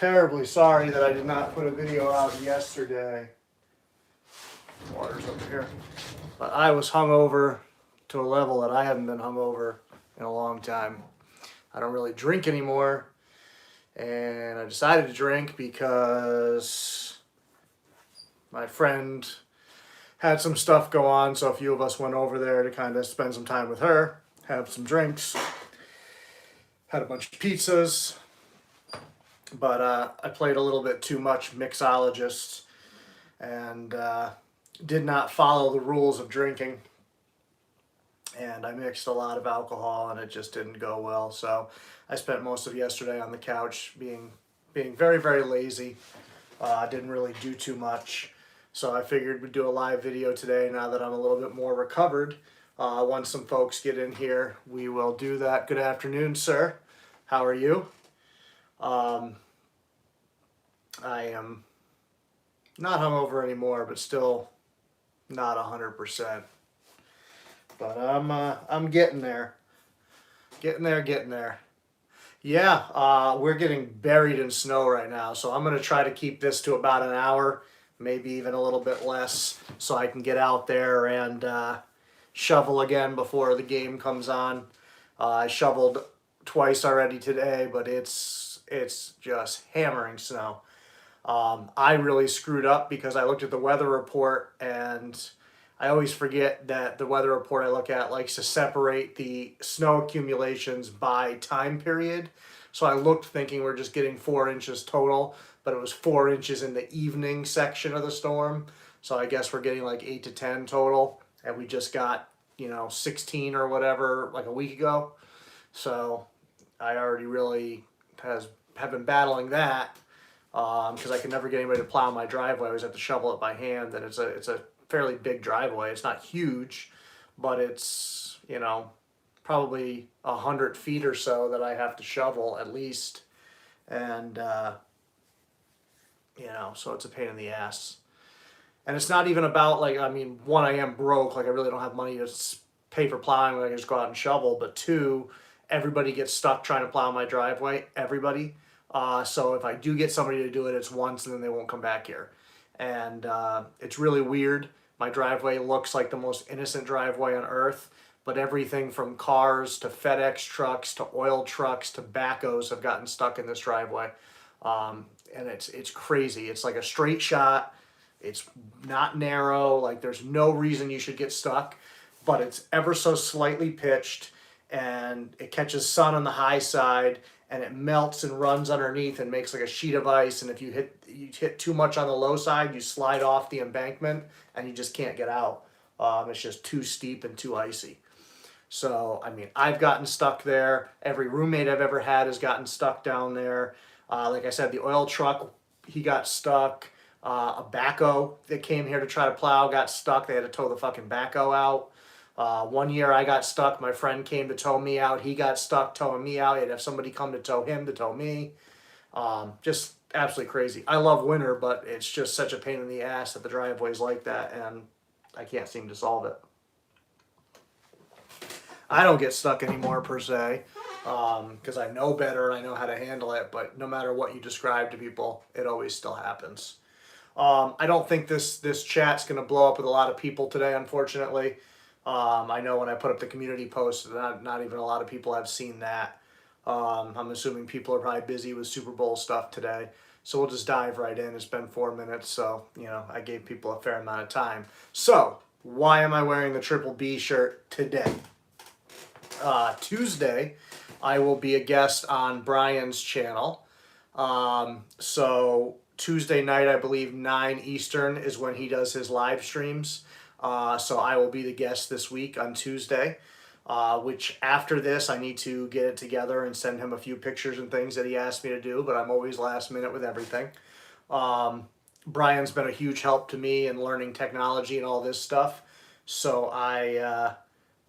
terribly sorry that I did not put a video out yesterday. Water's over here. But I was hungover to a level that I haven't been hungover in a long time. I don't really drink anymore. And I decided to drink because my friend had some stuff go on, so a few of us went over there to kind of spend some time with her, have some drinks, had a bunch of pizzas, but I played a little bit too much mixologist and did not follow the rules of drinking, and I mixed a lot of alcohol and it just didn't go well. So I spent most of yesterday on the couch being very, very lazy. Didn't really do too much. So I figured we'd do a live video today now that I'm a little bit more recovered. Once some folks get in here, we will do that. Good afternoon, sir. How are you? I am not hungover anymore, but still not 100%. But I'm getting there. Getting there. Yeah, we're getting buried in snow right now, so I'm going to try to keep this to about an hour, maybe even a little bit less, so I can get out there and shovel again before the game comes on. I shoveled twice already today, but it's just hammering snow. I really screwed up because I looked at the weather report, and I always forget that the weather report I look at likes to separate the snow accumulations by time period. So I looked thinking we're just getting 4 inches total, but it was 4 inches in the evening section of the storm. So I guess we're getting like 8 to 10 total, and we just got, 16 or whatever like a week ago. So I already really have been battling that because I could never get anybody to plow my driveway. I always have to shovel it by hand, and it's a fairly big driveway. It's not huge, but it's, probably 100 feet or so that I have to shovel at least. And, so it's a pain in the ass. And it's not even about, one, I am broke. I really don't have money to pay for plowing when I can just go out and shovel. But two, everybody gets stuck trying to plow my driveway. Everybody. So if I do get somebody to do it, it's once and then they won't come back here. And it's really weird. My driveway looks like the most innocent driveway on earth, but everything from cars to FedEx trucks to oil trucks to backhoes have gotten stuck in this driveway. And it's crazy. It's like a straight shot. It's not narrow. There's no reason you should get stuck, but it's ever so slightly pitched, and it catches sun on the high side, and it melts and runs underneath and makes like a sheet of ice. And if you hit too much on the low side, you slide off the embankment and you just can't get out. It's just too steep and too icy. So, I've gotten stuck there. Every roommate I've ever had has gotten stuck down there. Like I said, the oil truck, he got stuck. A backhoe that came here to try to plow got stuck. They had to tow the fucking backhoe out. One year I got stuck. My friend came to tow me out. He got stuck towing me out. He had to have somebody come to tow him to tow me. Just absolutely crazy. I love winter, but it's just such a pain in the ass that the driveway's like that, and I can't seem to solve it. I don't get stuck anymore per se, because I know better and I know how to handle it, but no matter what you describe to people, it always still happens. I don't think this chat's going to blow up with a lot of people today, unfortunately. I know when I put up the community post, not even a lot of people have seen that. I'm assuming people are probably busy with Super Bowl stuff today. So we'll just dive right in. It's been 4 minutes, so, I gave people a fair amount of time. So, why am I wearing the Triple B shirt today? Tuesday, I will be a guest on Brian's channel. So Tuesday night, I believe 9 Eastern is when he does his live streams. So I will be the guest this week on Tuesday, which after this, I need to get it together and send him a few pictures and things that he asked me to do, but I'm always last minute with everything. Brian's been a huge help to me in learning technology and all this stuff. So I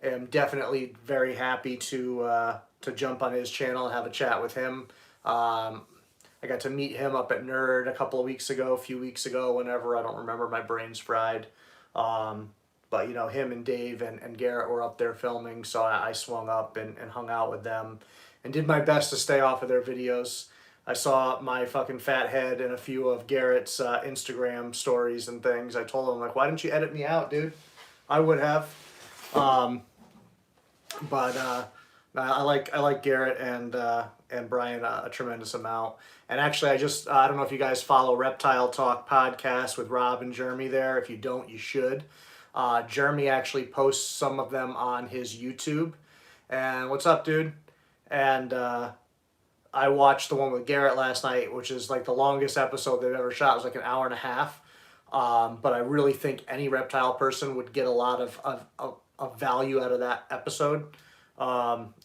am definitely very happy to jump on his channel and have a chat with him. I got to meet him up at Nerd a few weeks ago, whenever, I don't remember, my brain's fried. But, him and Dave and Garrett were up there filming, so I swung up and hung out with them and did my best to stay off of their videos. I saw my fucking fat head in a few of Garrett's Instagram stories and things. I told him, like, why didn't you edit me out, dude? I would have. Um, but I like Garrett and Brian a tremendous amount. And actually, I don't know if you guys follow Reptile Talk podcast with Rob and Jeremy there. If you don't, you should. Jeremy actually posts some of them on his YouTube. And what's up, dude? And I watched the one with Garrett last night, which is like the longest episode they've ever shot. It was like an hour and a half. But I really think any reptile person would get a lot of value out of that episode.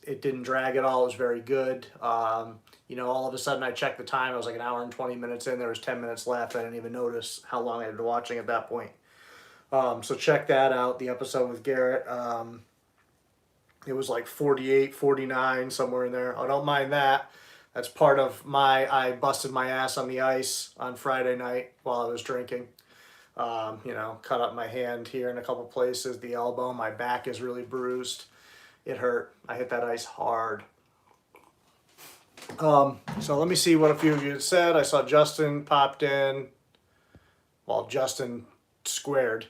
It didn't drag at all. It was very good. All of a sudden I checked the time. I was like an hour and 20 minutes in. There was 10 minutes left. I didn't even notice how long I had been watching at that point. So check that out, the episode with Garrett. It was like 48, 49, somewhere in there. I don't mind that. That's part of I busted my ass on the ice on Friday night while I was drinking. Cut up my hand here in a couple places, the elbow, my back is really bruised. It hurt. I hit that ice hard. So let me see what a few of you had said. I saw Justin popped in. Well, Justin squared.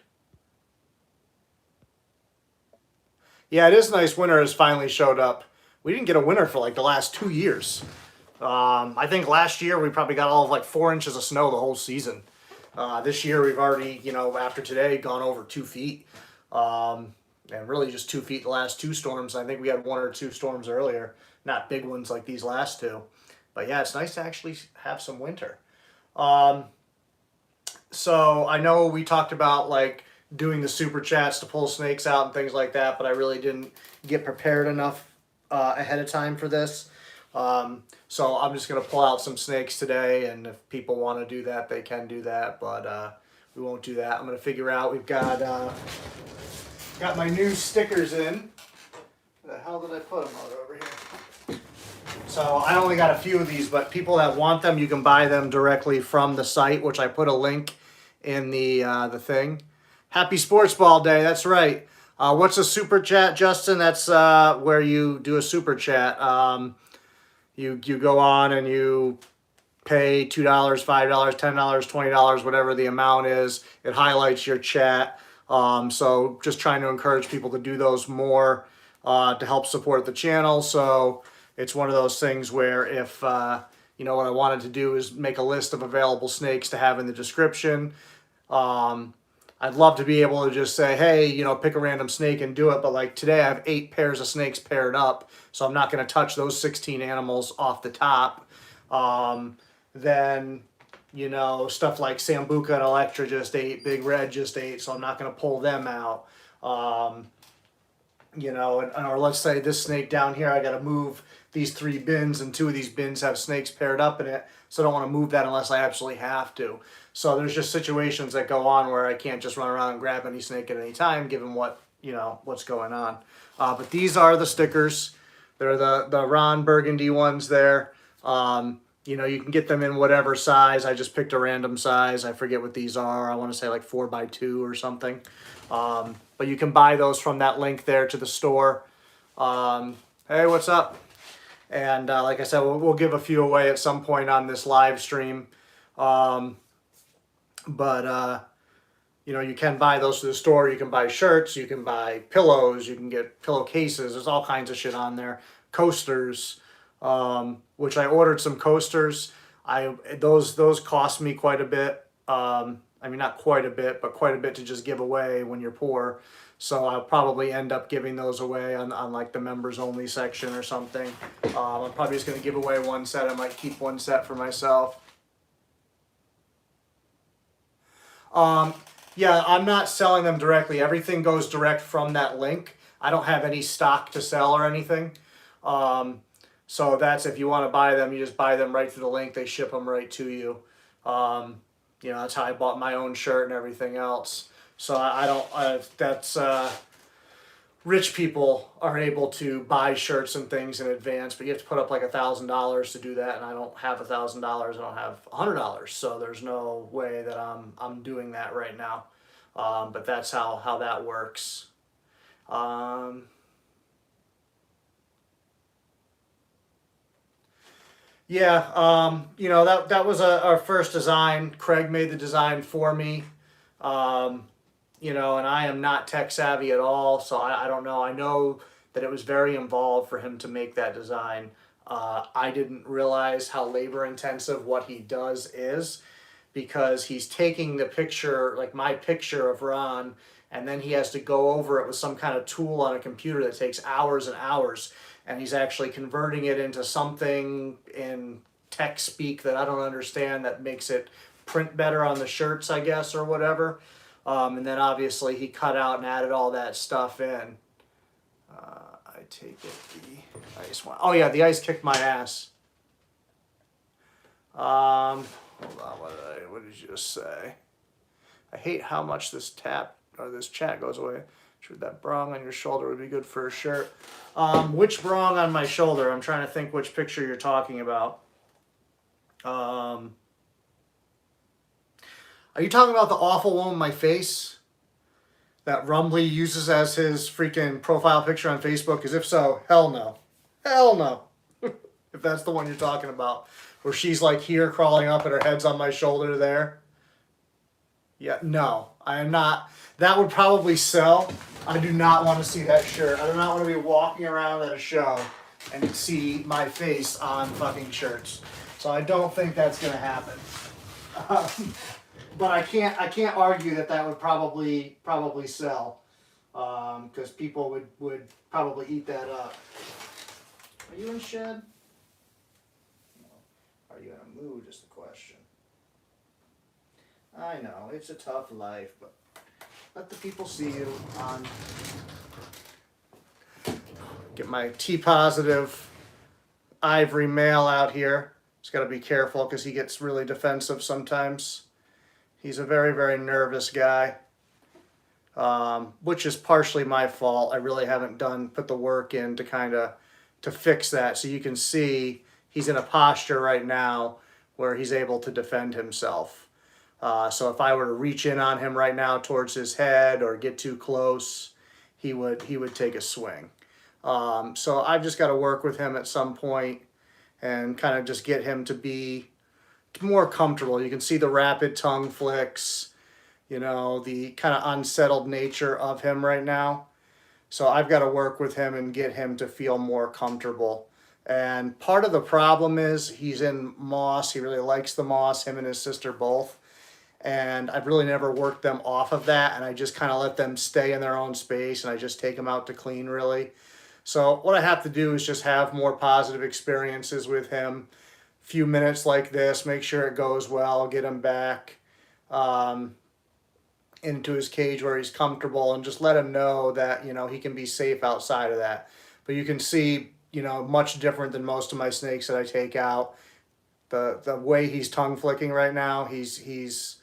Yeah, it is nice winter has finally showed up. We didn't get a winter for like the last 2 years. I think last year we probably got all of like 4 inches of snow the whole season. This year we've already, after today, gone over 2 feet. And really just 2 feet the last 2 storms. I think we had 1 or 2 storms earlier. Not big ones like these last 2. But yeah, it's nice to actually have some winter. So I know we talked about like doing the super chats to pull snakes out and things like that, but I really didn't get prepared enough ahead of time for this. So I'm just going to pull out some snakes today, and if people want to do that, they can do that, but we won't do that. I'm going to figure out, we've got my new stickers in. Where the hell did I put them over here? So I only got a few of these, but people that want them, you can buy them directly from the site, which I put a link in the thing. Happy Sports Ball Day, that's right. What's a super chat, Justin? That's where you do a super chat. You go on and you pay $2, $5, $10, $20, whatever the amount is. It highlights your chat. So just trying to encourage people to do those more to help support the channel. So it's one of those things where if, what I wanted to do is make a list of available snakes to have in the description. I'd love to be able to just say, hey, pick a random snake and do it. But like today I have 8 pairs of snakes paired up. So I'm not going to touch those 16 animals off the top. Then, stuff like Sambuca and Electra just ate, Big Red just ate. So I'm not going to pull them out. Or let's say this snake down here, I got to move these 3 bins, and 2 of these bins have snakes paired up in it. So I don't want to move that unless I absolutely have to. So there's just situations that go on where I can't just run around and grab any snake at any time, given what's going on. But these are the stickers. They're the Ron Burgundy ones there. You can get them in whatever size. I just picked a random size. I forget what these are. I want to say like 4x2 or something. But you can buy those from that link there to the store. Hey, what's up? And like I said, we'll give a few away at some point on this live stream. You can buy those to the store. You can buy shirts. You can buy pillows. You can get pillowcases. There's all kinds of shit on there. Coasters, which I ordered some coasters. Those cost me quite a bit. Not quite a bit, but quite a bit to just give away when you're poor. So I'll probably end up giving those away on like the members only section or something. I'm probably just going to give away 1 set. I might keep 1 set for myself. Yeah, I'm not selling them directly. Everything goes direct from that link. I don't have any stock to sell or anything. So that's, if you want to buy them, you just buy them right through the link. They ship them right to you. That's how I bought my own shirt and everything else. So rich people are able to buy shirts and things in advance, but you have to put up like $1,000 to do that, and I don't have $1,000. I don't have $100, so there's no way that I'm doing that right now. But that's how that works. Yeah, that was our first design. Craig made the design for me. Um, and I am not tech savvy at all, so I don't know. I know that it was very involved for him to make that design. I didn't realize how labor intensive what he does is, because he's taking the picture, like my picture of Ron, and then he has to go over it with some kind of tool on a computer that takes hours and hours, and he's actually converting it into something in tech speak that I don't understand, that makes it print better on the shirts, I guess, or whatever. And then obviously he cut out and added all that stuff in. I take it the ice one. Oh yeah, the ice kicked my ass. Hold on, what did you just say? I hate how much this chat goes away. Sure, that brong on your shoulder would be good for a shirt. Which brong on my shoulder? I'm trying to think which picture you're talking about. Are you talking about the awful one with my face that Rumbly uses as his freaking profile picture on Facebook? Because if so, hell no. Hell no. If that's the one you're talking about. Where she's like here crawling up and her head's on my shoulder there. Yeah, no, I am not. That would probably sell. I do not want to see that shirt. I do not want to be walking around at a show and see my face on fucking shirts. So I don't think that's going to happen. But I can't argue that would probably sell, because people would probably eat that up. Are you in shed? Are you in a mood is the question. I know, it's a tough life, but let the people see you on. Get my T-positive ivory male out here. Just got to be careful because he gets really defensive sometimes. He's a very, very nervous guy, which is partially my fault. I really haven't put the work in to fix that. So you can see he's in a posture right now where he's able to defend himself. So if I were to reach in on him right now towards his head or get too close, he would take a swing. So I've just got to work with him at some point and kind of just get him to be more comfortable. You can see the rapid tongue flicks, the kind of unsettled nature of him right now. So I've got to work with him and get him to feel more comfortable. And part of the problem is he's in moss. He really likes the moss, him and his sister both. And I've really never worked them off of that. And I just kind of let them stay in their own space. And I just take them out to clean, really. So what I have to do is just have more positive experiences with him. Few minutes like this, make sure it goes well, get him back into his cage where he's comfortable, and just let him know that he can be safe outside of that. But you can see much different than most of my snakes that I take out. The way he's tongue flicking right now, he's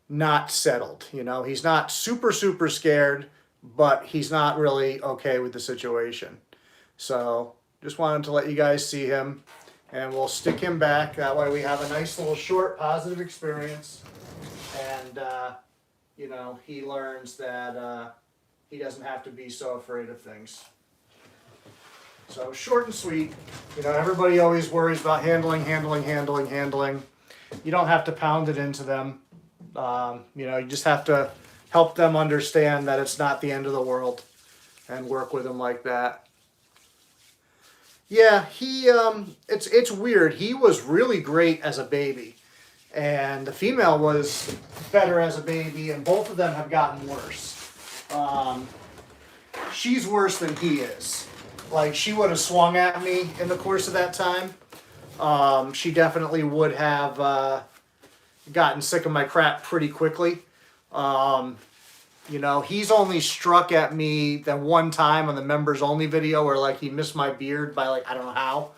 not settled. He's not super scared, but he's not really okay with the situation. So just wanted to let you guys see him. And we'll stick him back. That way we have a nice little short positive experience. And, he learns that he doesn't have to be so afraid of things. So short and sweet. Everybody always worries about handling. You don't have to pound it into them. You just have to help them understand that it's not the end of the world and work with them like that. Yeah, it's weird. He was really great as a baby, and the female was better as a baby, and both of them have gotten worse. She's worse than he is. Like, she would have swung at me in the course of that time. She definitely would have gotten sick of my crap pretty quickly. He's only struck at me that one time on the members only video where he missed my beard by I don't know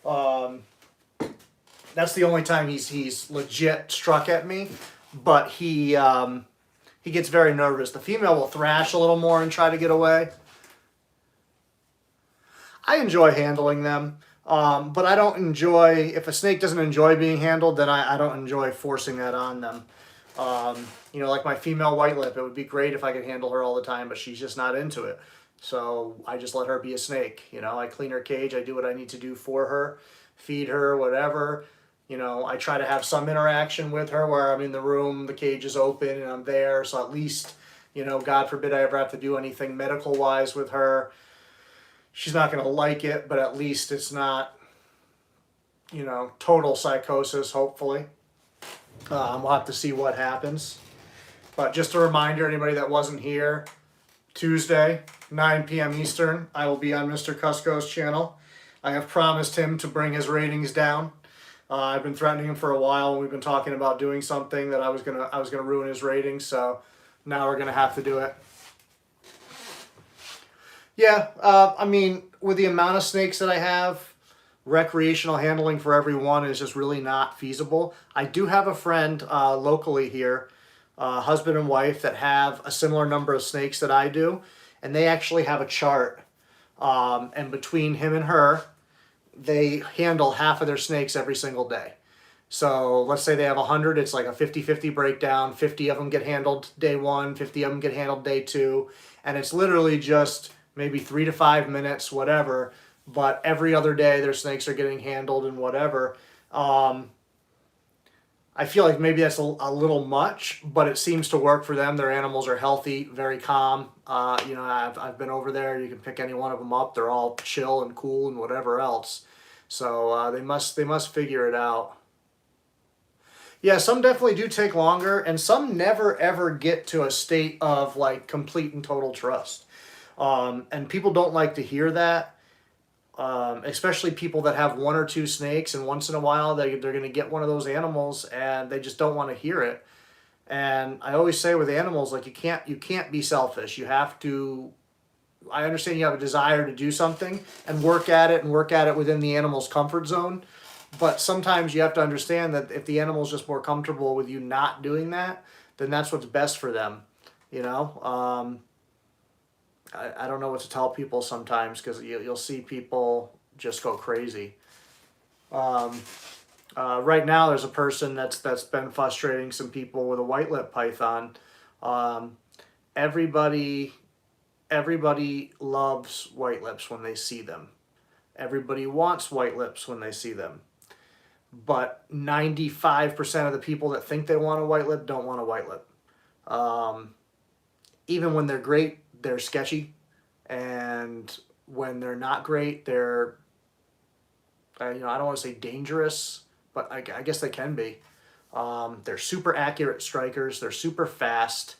how. That's the only time he's legit struck at me, but he gets very nervous. The female will thrash a little more and try to get away. I enjoy handling them, but I don't enjoy, if a snake doesn't enjoy being handled, then I don't enjoy forcing that on them. Like my female white lip, it would be great if I could handle her all the time, but she's just not into it. So I just let her be a snake. I clean her cage, I do what I need to do for her, feed her, whatever. I try to have some interaction with her where I'm in the room, the cage is open, and I'm there. So at least, God forbid I ever have to do anything medical wise with her. She's not going to like it, but at least it's not, total psychosis, hopefully. We'll have to see what happens. But just a reminder, anybody that wasn't here, Tuesday, 9 p.m. Eastern, I will be on Mr. Cusco's channel. I have promised him to bring his ratings down. I've been threatening him for a while, and we've been talking about doing something that I was gonna ruin his ratings. So now we're gonna have to do it. Yeah, I mean, with the amount of snakes that I have, recreational handling for everyone is just really not feasible. I do have a friend locally here, husband and wife, that have a similar number of snakes that I do, and they actually have a chart. And between him and her, they handle half of their snakes every single day. So let's say they have 100, it's like a 50-50 breakdown. 50 of them get handled day 1, 50 of them get handled day 2, and it's literally just maybe 3 to 5 minutes, whatever, but every other day their snakes are getting handled and whatever. I feel like maybe that's a little much, but it seems to work for them. Their animals are healthy, very calm. I've been over there. You can pick any one of them up. They're all chill and cool and whatever else. So they must figure it out. Yeah, some definitely do take longer, and some never ever get to a state of like complete and total trust. And people don't like to hear that. Especially people that have 1 or 2 snakes, and once in a while they're going to get one of those animals and they just don't want to hear it. And I always say with animals, like, you can't be selfish. You have to, I understand you have a desire to do something and work at it within the animal's comfort zone. But sometimes you have to understand that if the animal's just more comfortable with you not doing that, then that's what's best for them. I don't know what to tell people sometimes, because you'll see people just go crazy. Right now there's a person that's been frustrating some people with a white lip python. Everybody loves white lips when they see them. Everybody wants white lips when they see them. But 95% of the people that think they want a white lip don't want a white lip. Even when they're great, they're sketchy, and when they're not great, they're, I don't want to say dangerous, but I guess they can be. They're super accurate strikers. They're super fast.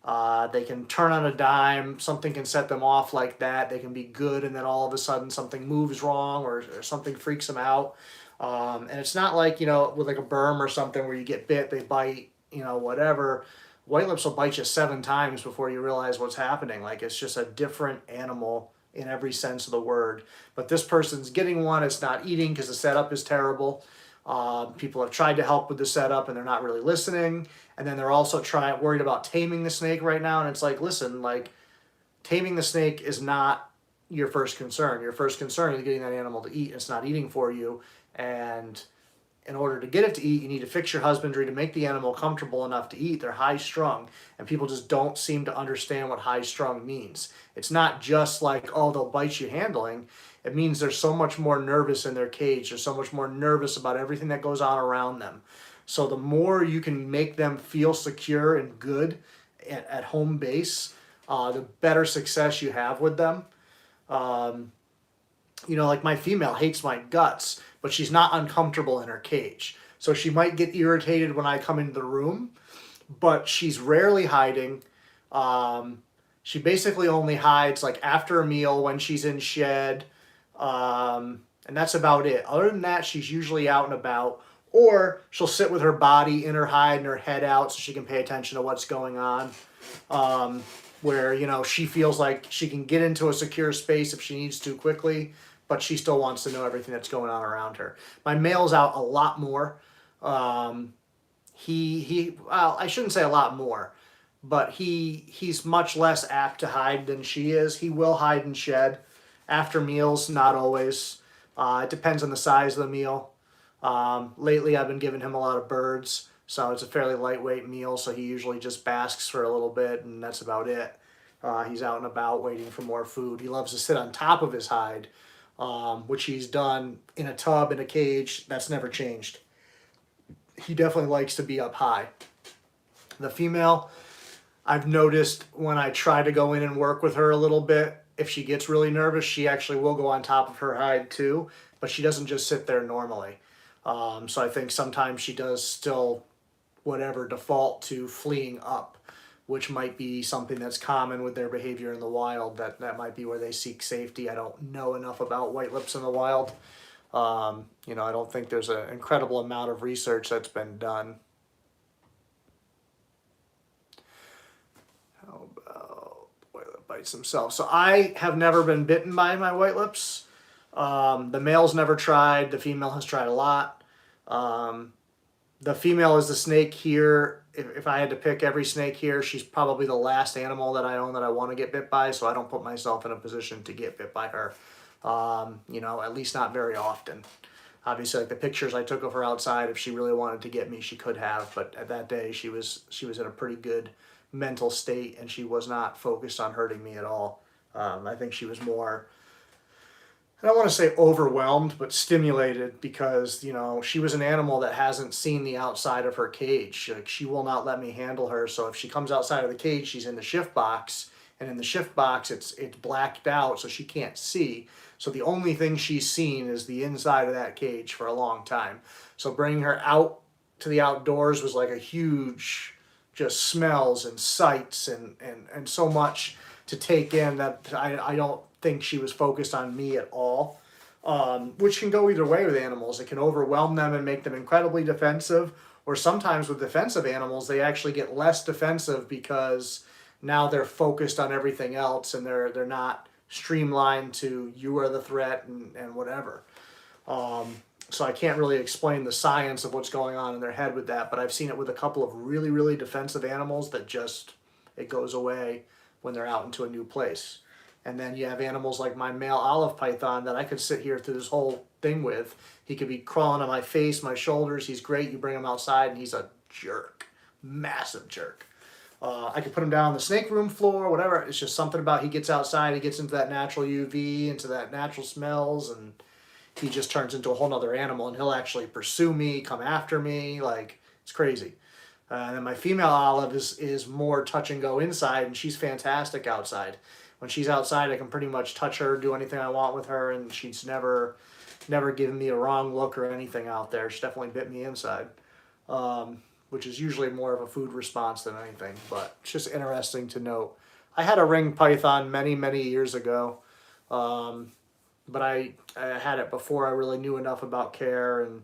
They can turn on a dime. Something can set them off like that. They can be good, and then all of a sudden something moves wrong, or something freaks them out. And it's not like, with like a berm or something where you get bit, they bite, whatever. White lips will bite you 7 times before you realize what's happening. Like, it's just a different animal in every sense of the word. But this person's getting one. It's not eating because the setup is terrible. People have tried to help with the setup, and they're not really listening. And then they're also worried about taming the snake right now. And it's like, listen, like, taming the snake is not your first concern. Your first concern is getting that animal to eat. It's not eating for you. And in order to get it to eat, you need to fix your husbandry to make the animal comfortable enough to eat. They're high-strung, and people just don't seem to understand what high-strung means. It's not just like, oh, they'll bite you handling. It means they're so much more nervous in their cage. They're so much more nervous about everything that goes on around them. So the more you can make them feel secure and good at home base, the better success you have with them. Like my female hates my guts, but she's not uncomfortable in her cage. So she might get irritated when I come into the room, but she's rarely hiding. She basically only hides like after a meal when she's in shed. And that's about it. Other than that, she's usually out and about, or she'll sit with her body in her hide and her head out so she can pay attention to what's going on. Where, she feels like she can get into a secure space if she needs to quickly, but she still wants to know everything that's going on around her. My male's out a lot more. Well, I shouldn't say a lot more, but he's much less apt to hide than she is. He will hide and shed after meals, not always. It depends on the size of the meal. Lately, I've been giving him a lot of birds, so it's a fairly lightweight meal, so he usually just basks for a little bit, and that's about it. He's out and about waiting for more food. He loves to sit on top of his hide, which he's done in a tub, in a cage. That's never changed. He definitely likes to be up high. The female, I've noticed when I try to go in and work with her a little bit, if she gets really nervous, she actually will go on top of her hide too, but she doesn't just sit there normally. So I think sometimes she does still, whatever, default to fleeing up, which might be something that's common with their behavior in the wild. That might be where they seek safety. I don't know enough about white lips in the wild. You know, I don't think there's an incredible amount of research that's been done. How about white lip bites themselves? So I have never been bitten by my white lips. The male's never tried. The female has tried a lot. The female is the snake here. If I had to pick every snake here, she's probably the last animal that I own that I want to get bit by, so I don't put myself in a position to get bit by her. You know, at least not very often. Obviously, like the pictures I took of her outside, if she really wanted to get me, she could have, but at that day, she was in a pretty good mental state, and she was not focused on hurting me at all. I think she was more, I don't want to say overwhelmed, but stimulated because, you know, she was an animal that hasn't seen the outside of her cage. Like, she will not let me handle her. So if she comes outside of the cage, she's in the shift box, and in the shift box, it's blacked out, so she can't see. So the only thing she's seen is the inside of that cage for a long time. So bringing her out to the outdoors was like a huge, just smells and sights and so much to take in that I don't think she was focused on me at all, which can go either way with animals. It can overwhelm them and make them incredibly defensive, or sometimes with defensive animals, they actually get less defensive because now they're focused on everything else and they're not streamlined to you are the threat and whatever. So I can't really explain the science of what's going on in their head with that, but I've seen it with a couple of really, really defensive animals that just, it goes away when they're out into a new place. And then you have animals like my male olive python that I could sit here through this whole thing with. He could be crawling on my face, my shoulders. He's great. You bring him outside and he's a jerk, massive jerk. I could put him down on the snake room floor, whatever. It's just something about he gets outside, he gets into that natural UV, into that natural smells, and he just turns into a whole nother animal, and he'll actually pursue me, come after me. Like, it's crazy. And then my female olive is more touch and go inside, and she's fantastic outside. When she's outside, I can pretty much touch her, do anything I want with her, and she's never given me a wrong look or anything out there. She definitely bit me inside, which is usually more of a food response than anything, but it's just interesting to note. I had a ring python many, many years ago, but I had it before I really knew enough about care, and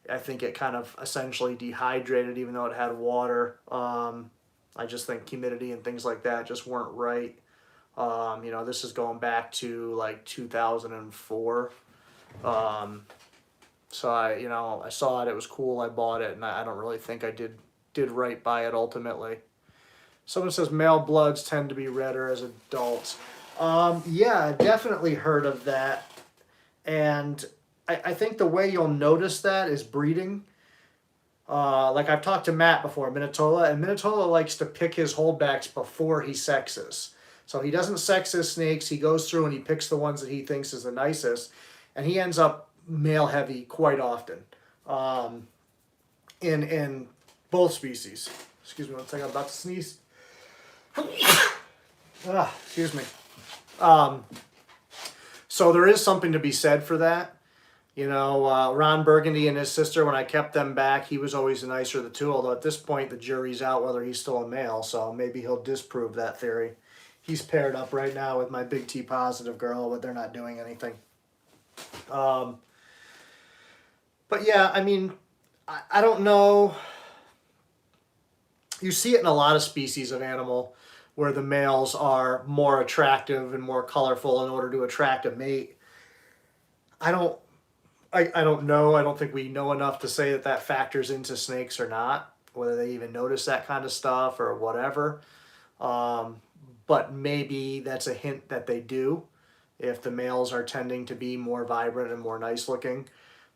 I think it kind of essentially dehydrated even though it had water. I just think humidity and things like that just weren't right. You know, this is going back to like 2004. So I saw it, it was cool, I bought it, and I don't really think I did right by it ultimately. Someone says male bloods tend to be redder as adults. Yeah, I definitely heard of that. And I think the way you'll notice that is breeding. Like I've talked to Matt before, Minatola, and Minatola likes to pick his holdbacks before he sexes. So he doesn't sex his snakes, he goes through and he picks the ones that he thinks is the nicest, and he ends up male heavy quite often in both species. Excuse me one second, I'm about to sneeze. Excuse me. So there is something to be said for that. You know, Ron Burgundy and his sister, when I kept them back, he was always the nicer of the two, although at this point the jury's out whether he's still a male, so maybe he'll disprove that theory. He's paired up right now with my big T positive girl, but they're not doing anything. But yeah, I mean, I don't know. You see it in a lot of species of animal where the males are more attractive and more colorful in order to attract a mate. I don't know. I don't think we know enough to say that factors into snakes or not, whether they even notice that kind of stuff or whatever. But maybe that's a hint that they do. If the males are tending to be more vibrant and more nice looking,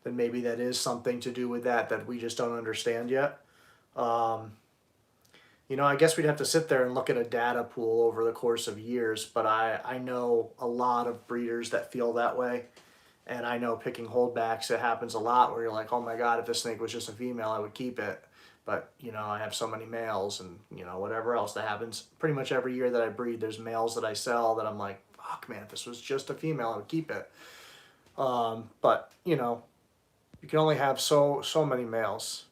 then maybe that is something to do with that we just don't understand yet. You know, I guess we'd have to sit there and look at a data pool over the course of years, but I know a lot of breeders that feel that way. And I know picking holdbacks, it happens a lot where you're like, oh my God, if this snake was just a female, I would keep it. But, you know, I have so many males and, you know, whatever else that happens. Pretty much every year that I breed, there's males that I sell that I'm like, fuck, man, if this was just a female, I would keep it. But, you know, you can only have so many males.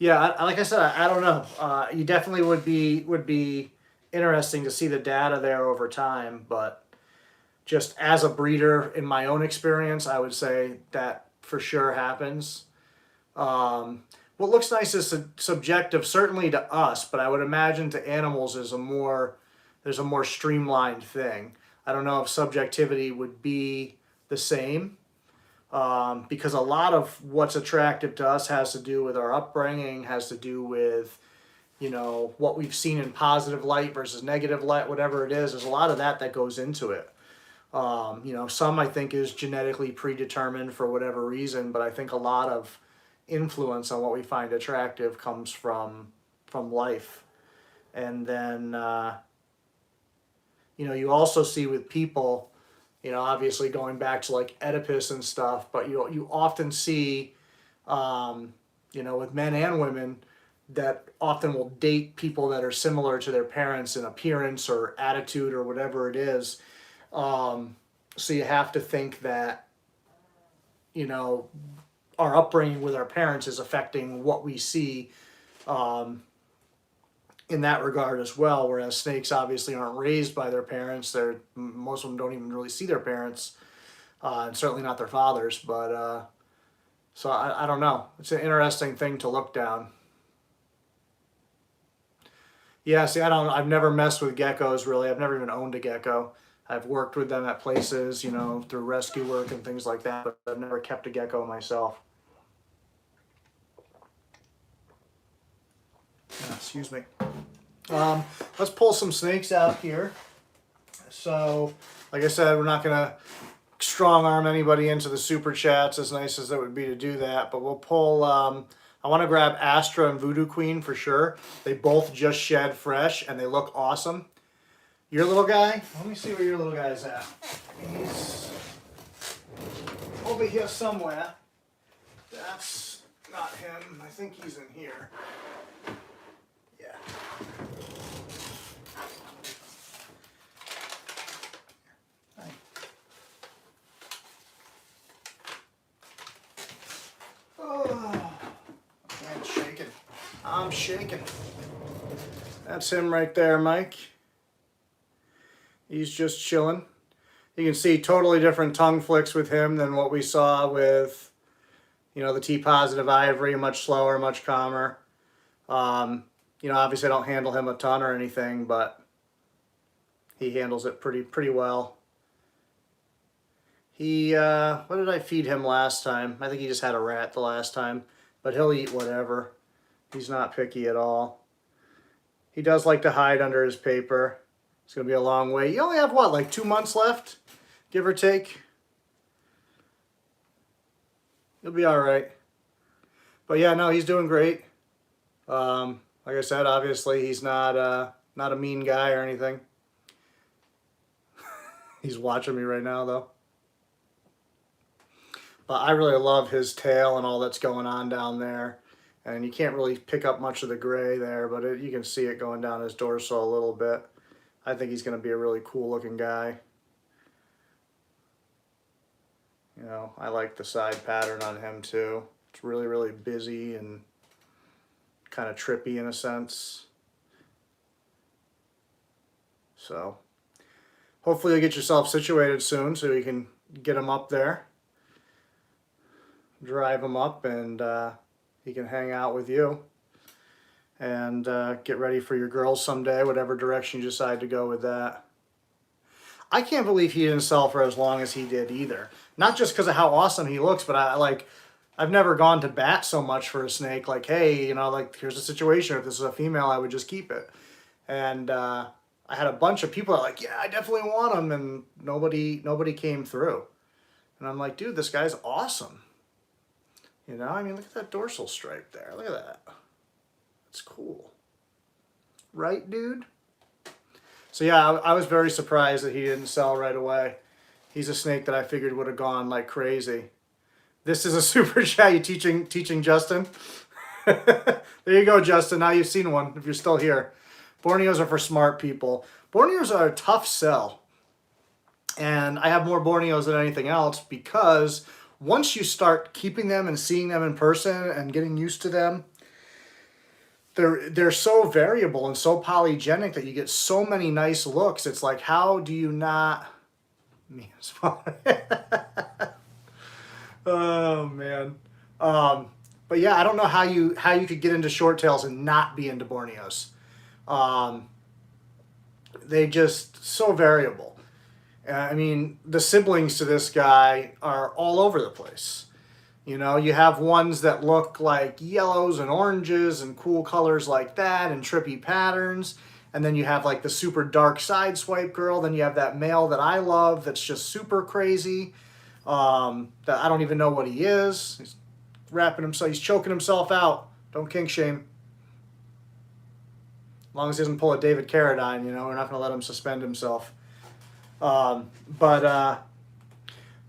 Yeah, like I said, I don't know. You definitely would be interesting to see the data there over time, but just as a breeder, in my own experience, I would say that for sure happens. What looks nice is subjective, certainly to us, but I would imagine to animals is there's a more streamlined thing. I don't know if subjectivity would be the same, because a lot of what's attractive to us has to do with our upbringing, has to do with, you know, what we've seen in positive light versus negative light, whatever it is. There's a lot of that goes into it. You know, some I think is genetically predetermined for whatever reason, but I think a lot of influence on what we find attractive comes from life. And then, you know, you also see with people, you know, obviously going back to like Oedipus and stuff, but you often see, you know, with men and women that often will date people that are similar to their parents in appearance or attitude or whatever it is. So you have to think that, you know, our upbringing with our parents is affecting what we see in that regard as well. Whereas snakes obviously aren't raised by their parents. Most of them don't even really see their parents, and certainly not their fathers. But so I don't know. It's an interesting thing to look down. Yeah, see, I've never messed with geckos really. I've never even owned a gecko. I've worked with them at places, you know, through rescue work and things like that, but I've never kept a gecko myself. Excuse me. Let's pull some snakes out here. So, like I said, we're not going to strong arm anybody into the super chats, as nice as it would be to do that, but we'll pull, I want to grab Astra and Voodoo Queen for sure. They both just shed fresh and they look awesome. Your little guy, let me see where your little guy's at. He's over here somewhere. That's not him. I think he's in here. Yeah. Hi. Oh, I'm shaking. I'm shaking. That's him right there, Mike. He's just chilling. You can see totally different tongue flicks with him than what we saw with, you know, the T-positive Ivory. Much slower, much calmer. You know, obviously I don't handle him a ton or anything, but he handles it pretty well. He, what did I feed him last time? I think he just had a rat the last time, but he'll eat whatever. He's not picky at all. He does like to hide under his paper. It's going to be a long wait. You only have, what, like 2 months left, give or take? You'll be all right. But yeah, no, he's doing great. Like I said, obviously he's not a mean guy or anything. He's watching me right now, though. But I really love his tail and all that's going on down there. And you can't really pick up much of the gray there, but you can see it going down his dorsal a little bit. I think he's going to be a really cool looking guy. You know, I like the side pattern on him too. It's really busy and kind of trippy in a sense. So hopefully you'll get yourself situated soon so you can get him up there. Drive him up and he can hang out with you. And get ready for your girls someday, whatever direction you decide to go with that. I can't believe he didn't sell for as long as he did either. Not just because of how awesome he looks, but I've never gone to bat so much for a snake. Like, hey, you know, like here's a situation. If this is a female, I would just keep it. And I had a bunch of people that were like, yeah, I definitely want him, and nobody came through. And I'm like, dude, this guy's awesome. You know, I mean, look at that dorsal stripe there. Look at that. It's cool. Right, dude? So yeah, I was very surprised that he didn't sell right away. He's a snake that I figured would have gone like crazy. This is a super chat. You teaching Justin? There you go, Justin. Now you've seen one if you're still here. Borneos are for smart people. Borneos are a tough sell. And I have more Borneos than anything else because once you start keeping them and seeing them in person and getting used to them, they're so variable and so polygenic that you get so many nice looks. It's like, how do you not... Me as well. Oh man. But yeah, I don't know how you could get into short tails and not be into Borneos. They just so variable. I mean, the siblings to this guy are all over the place. You know, you have ones that look like yellows and oranges and cool colors like that and trippy patterns. And then you have like the super dark side swipe girl. Then you have that male that I love that's just super crazy. That I don't even know what he is. He's wrapping himself. He's choking himself out. Don't kink shame. As long as he doesn't pull a David Carradine, you know, we're not going to let him suspend himself.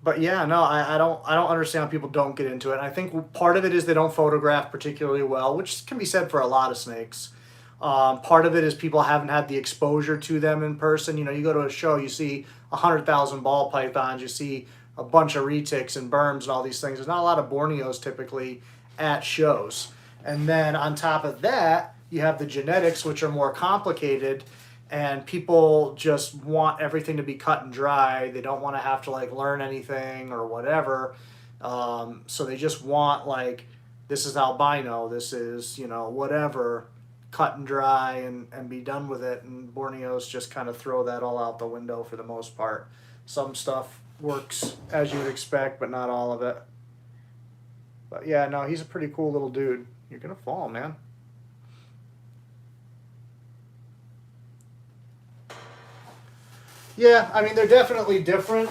But yeah, no, I don't understand how people don't get into it. And I think part of it is they don't photograph particularly well, which can be said for a lot of snakes. Part of it is people haven't had the exposure to them in person. You know, you go to a show, you see 100,000 ball pythons, you see a bunch of retics and berms and all these things. There's not a lot of Borneos typically at shows. And then on top of that, you have the genetics, which are more complicated, and people just want everything to be cut and dry. They don't want to have to like learn anything or whatever. So they just want like, this is albino, this is, you know, whatever, cut and dry and be done with it. And Borneos just kind of throw that all out the window for the most part. Some stuff works as you would expect, but not all of it. But yeah, no, he's a pretty cool little dude. You're gonna fall, man. Yeah, I mean, they're definitely different,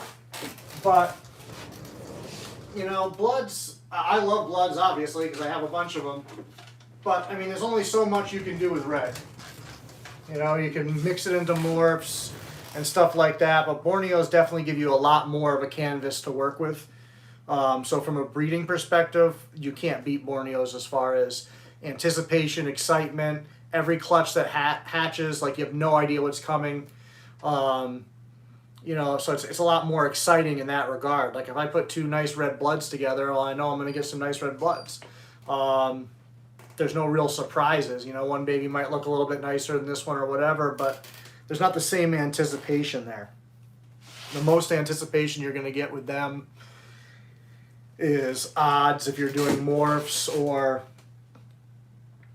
but, you know, Bloods, I love Bloods, obviously, because I have a bunch of them, but, I mean, there's only so much you can do with red. You know, you can mix it into morphs and stuff like that, but Borneos definitely give you a lot more of a canvas to work with. So from a breeding perspective, you can't beat Borneos as far as anticipation, excitement, every clutch that hatches, like you have no idea what's coming. You know, so it's a lot more exciting in that regard. Like if I put two nice red Bloods together, well, I know I'm going to get some nice red Bloods. There's no real surprises. You know, one baby might look a little bit nicer than this one or whatever, but there's not the same anticipation there. The most anticipation you're going to get with them is odds if you're doing morphs or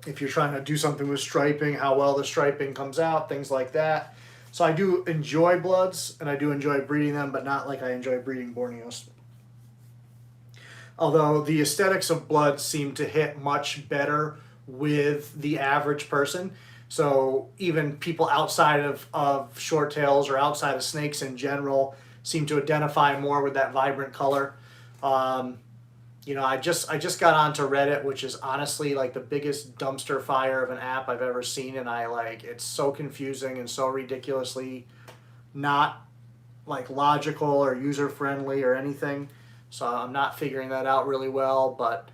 if you're trying to do something with striping, how well the striping comes out, things like that. So I do enjoy Bloods, and I do enjoy breeding them, but not like I enjoy breeding Borneos. Although the aesthetics of Bloods seem to hit much better with the average person. So even people outside of short tails or outside of snakes in general seem to identify more with that vibrant color. You know, I just got onto Reddit, which is honestly like the biggest dumpster fire of an app I've ever seen, and it's so confusing and so ridiculously not like logical or user friendly or anything. So I'm not figuring that out really well, but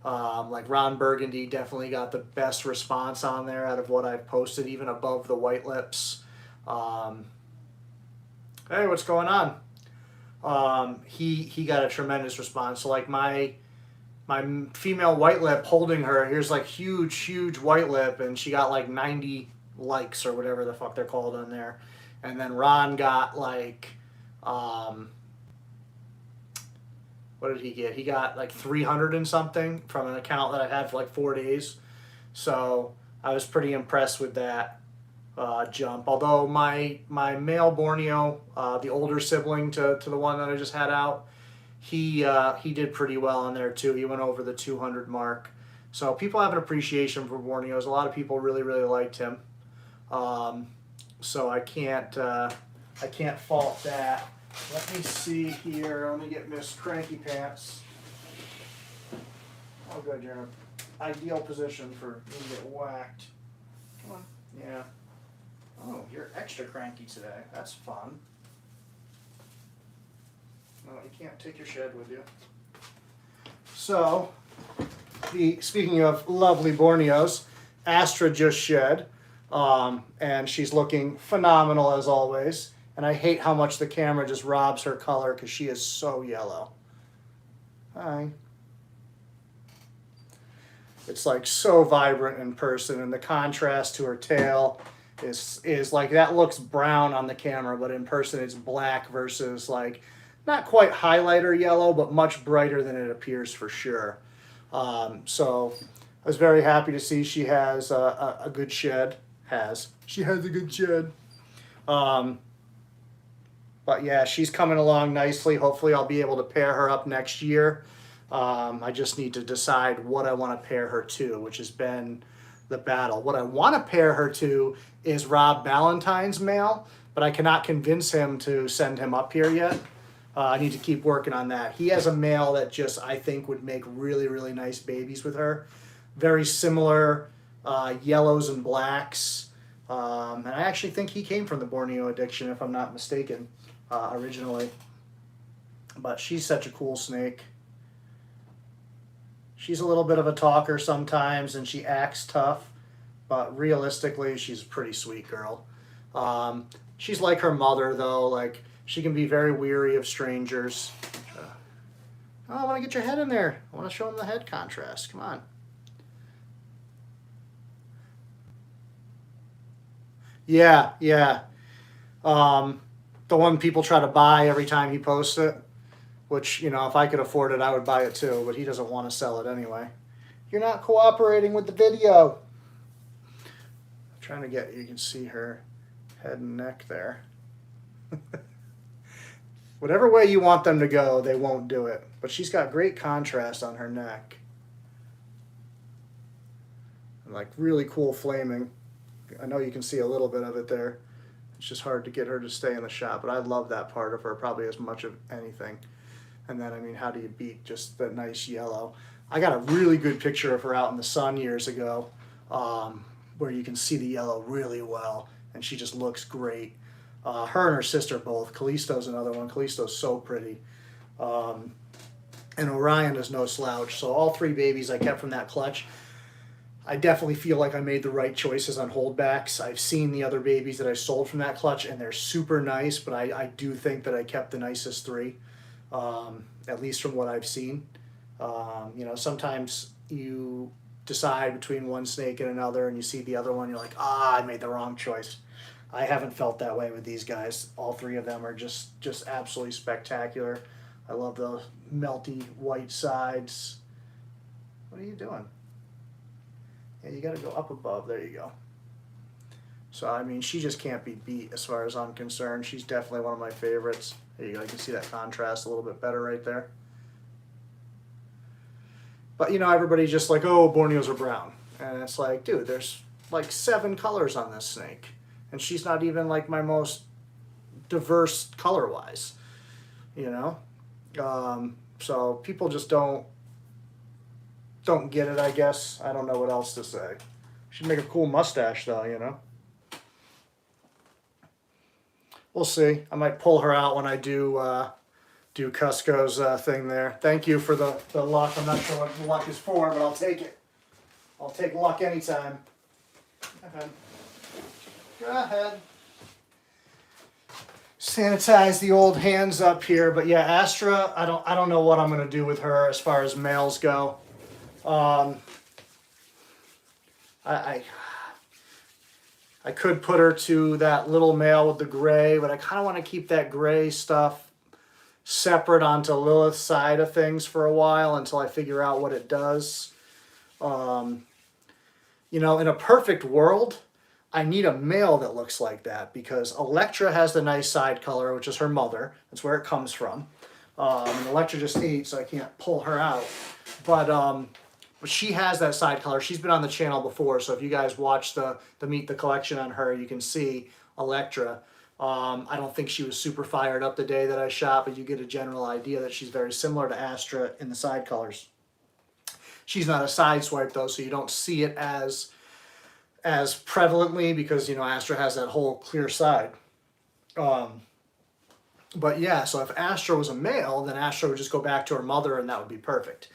like Ron Burgundy definitely got the best response on there out of what I've posted, even above the white lips. Hey, what's going on? He got a tremendous response. So like my female white lip holding her, here's like huge white lip, and she got like 90 likes or whatever the fuck they're called on there. And then Ron got like, what did he get? He got like 300 and something from an account that I've had for like 4 days. So I was pretty impressed with that jump. Although my male Borneo, the older sibling to the one that I just had out, he did pretty well on there too. He went over the 200 mark. So people have an appreciation for Borneos. A lot of people really liked him. So I can't fault that. Let me see here. Let me get Miss Cranky Pants. Oh, good. You're in an ideal position for me to get whacked. Come on. Yeah. Oh, you're extra cranky today. That's fun. No, you can't take your shed with you. So, speaking of lovely Borneos, Astra just shed, and she's looking phenomenal as always. And I hate how much the camera just robs her color because she is so yellow. Hi. It's like so vibrant in person, and the contrast to her tail is like, that looks brown on the camera, but in person it's black versus like not quite highlighter yellow, but much brighter than it appears for sure. So I was very happy to see she has a good shed. She has a good shed. But yeah, she's coming along nicely. Hopefully I'll be able to pair her up next year. I just need to decide what I want to pair her to, which has been the battle. What I want to pair her to is Rob Ballantyne's male, but I cannot convince him to send him up here yet. I need to keep working on that. He has a male that just, I think, would make really, really nice babies with her. Very similar yellows and blacks. And I actually think he came from the Borneo addiction, if I'm not mistaken, originally. But she's such a cool snake. She's a little bit of a talker sometimes, and she acts tough, but realistically, she's a pretty sweet girl. She's like her mother, though. Like, she can be very weary of strangers. Oh, I want to get your head in there. I want to show them the head contrast. Come on. Yeah, yeah. The one people try to buy every time he posts it. Which, you know, if I could afford it, I would buy it too, but he doesn't want to sell it anyway. You're not cooperating with the video. I'm trying to get, you can see her head and neck there. Whatever way you want them to go, they won't do it. But she's got great contrast on her neck. And like really cool flaming. I know you can see a little bit of it there. It's just hard to get her to stay in the shot, but I love that part of her probably as much of anything. And then, I mean, how do you beat just the nice yellow? I got a really good picture of her out in the sun years ago, where you can see the yellow really well, and she just looks great. Her and her sister both. Callisto's another one. Callisto's so pretty. And Orion is no slouch. So all three babies I kept from that clutch. I definitely feel like I made the right choices on holdbacks. I've seen the other babies that I sold from that clutch, and they're super nice, but I do think that I kept the nicest three. At least from what I've seen. You know, sometimes you decide between one snake and another and you see the other one, you're like, I made the wrong choice. I haven't felt that way with these guys. All three of them are just absolutely spectacular. I love the melty white sides. What are you doing? Yeah, you got to go up above. There you go. So, I mean, she just can't be beat as far as I'm concerned. She's definitely one of my favorites. There you go. You can see that contrast a little bit better right there. But, you know, everybody's just like, oh, Borneos are brown. And it's like, dude, there's like 7 colors on this snake. And she's not even like my most diverse color-wise, you know? So people just don't get it, I guess. I don't know what else to say. She'd make a cool mustache, though, you know? We'll see. I might pull her out when I do Cusco's thing there. Thank you for the luck. I'm not sure what the luck is for, but I'll take it. I'll take luck anytime. Go ahead. Go ahead. Sanitize the old hands up here, but yeah, Astra. I don't know what I'm gonna do with her as far as males go. I could put her to that little male with the gray, but I kind of want to keep that gray stuff separate onto Lilith's side of things for a while until I figure out what it does. You know, in a perfect world, I need a male that looks like that because Electra has the nice side color, which is her mother. That's where it comes from. And Electra just ate, so I can't pull her out. But she has that side color. She's been on the channel before, so if you guys watch the Meet the Collection on her, you can see Electra. I don't think she was super fired up the day that I shot, but you get a general idea that she's very similar to Astra in the side colors. She's not a side swipe though, so you don't see it as as prevalently because, you know, Astra has that whole clear side. But yeah, so if Astra was a male, then Astra would just go back to her mother and that would be perfect.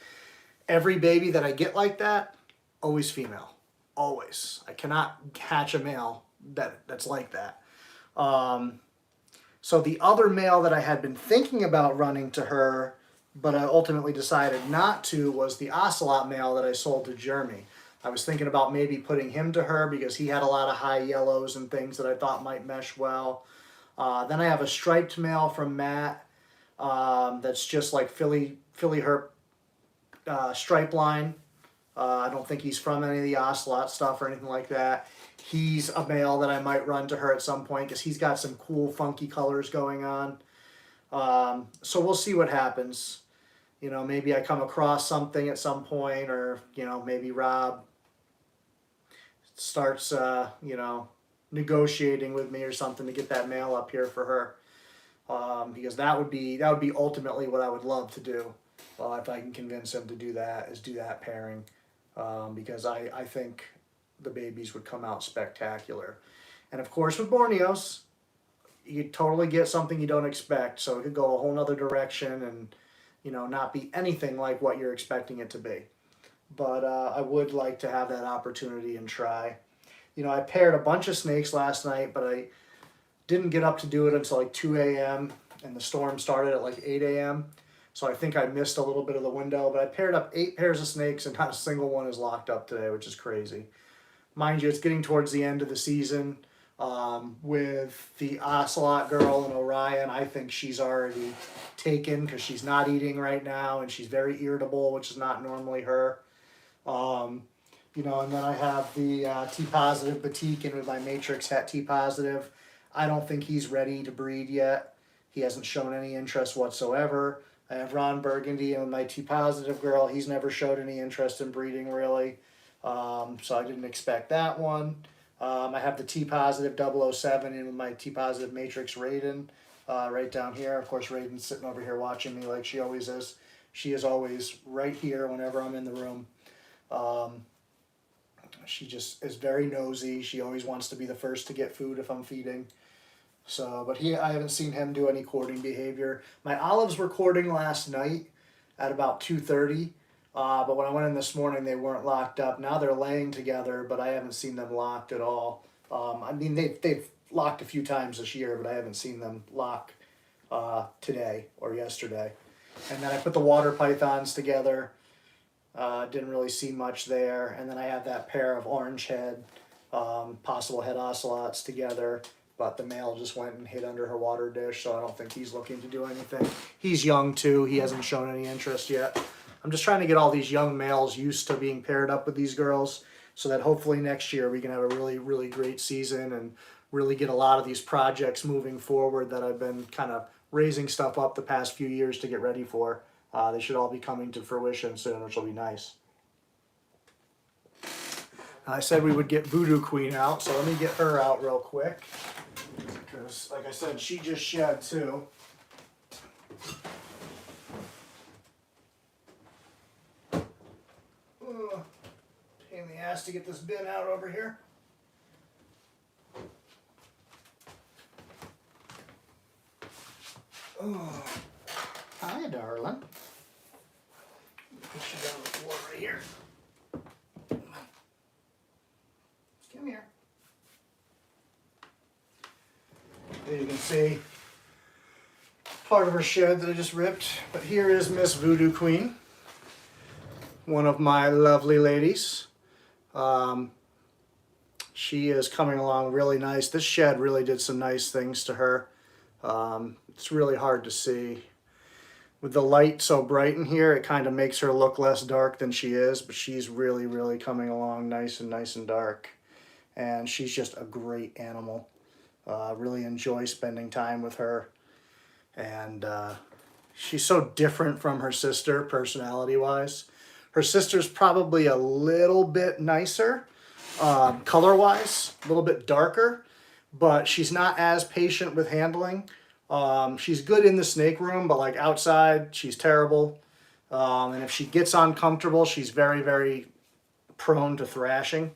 Every baby that I get like that, always female. Always. I cannot hatch a male that's like that. So the other male that I had been thinking about running to her, but I ultimately decided not to, was the ocelot male that I sold to Jeremy. I was thinking about maybe putting him to her because he had a lot of high yellows and things that I thought might mesh well. Then I have a striped male from Matt that's just like Philly Herp stripe line. I don't think he's from any of the ocelot stuff or anything like that. He's a male that I might run to her at some point because he's got some cool funky colors going on. So we'll see what happens. You know, maybe I come across something at some point, or, you know, maybe Rob starts, you know, negotiating with me or something to get that male up here for her. Because that would be ultimately what I would love to do. Well, if I can convince him to do that, is do that pairing. Because I think the babies would come out spectacular. And of course with Borneos, you totally get something you don't expect. So it could go a whole nother direction and, you know, not be anything like what you're expecting it to be. But I would like to have that opportunity and try. You know, I paired a bunch of snakes last night, but I didn't get up to do it until like 2 a.m. and the storm started at like 8 a.m. So I think I missed a little bit of the window, but I paired up 8 pairs of snakes and not a single one is locked up today, which is crazy. Mind you, it's getting towards the end of the season. With the Ocelot girl and Orion, I think she's already taken because she's not eating right now and she's very irritable, which is not normally her. You know, and then I have the T-positive Batik in with my Matrix Het T-positive. I don't think he's ready to breed yet. He hasn't shown any interest whatsoever. I have Ron Burgundy and my T-positive girl. He's never showed any interest in breeding, really. So I didn't expect that one. I have the T-positive 007 in with my T-positive Matrix Raiden right down here. Of course, Raiden's sitting over here watching me like she always is. She is always right here whenever I'm in the room. She just is very nosy. She always wants to be the first to get food if I'm feeding. So, but I haven't seen him do any courting behavior. My olives were courting last night at about 2:30. But when I went in this morning, they weren't locked up. Now they're laying together, but I haven't seen them locked at all. I mean, they've locked a few times this year, but I haven't seen them lock today or yesterday. And then I put the water pythons together. Didn't really see much there. And then I have that pair of orange head, possible head ocelots together. But the male just went and hid under her water dish, so I don't think he's looking to do anything. He's young too. He hasn't shown any interest yet. I'm just trying to get all these young males used to being paired up with these girls so that hopefully next year we can have a really, really great season and really get a lot of these projects moving forward that I've been kind of raising stuff up the past few years to get ready for. They should all be coming to fruition soon, which will be nice. I said we would get Voodoo Queen out, so let me get her out real quick. Because, like I said, she just shed too. Pain in the ass to get this bin out over here. Oh, hi, darling. Put you down on the floor right here. Come here. There you can see part of her shed that I just ripped. But here is Miss Voodoo Queen, one of my lovely ladies. She is coming along really nice. This shed really did some nice things to her. It's really hard to see. With the light so bright in here, it kind of makes her look less dark than she is, but she's really, really coming along nice and dark. And she's just a great animal. Really enjoy spending time with her. And she's so different from her sister personality-wise. Her sister's probably a little bit nicer, color-wise, a little bit darker, but she's not as patient with handling. She's good in the snake room, but like outside, she's terrible. And if she gets uncomfortable, she's very, very prone to thrashing.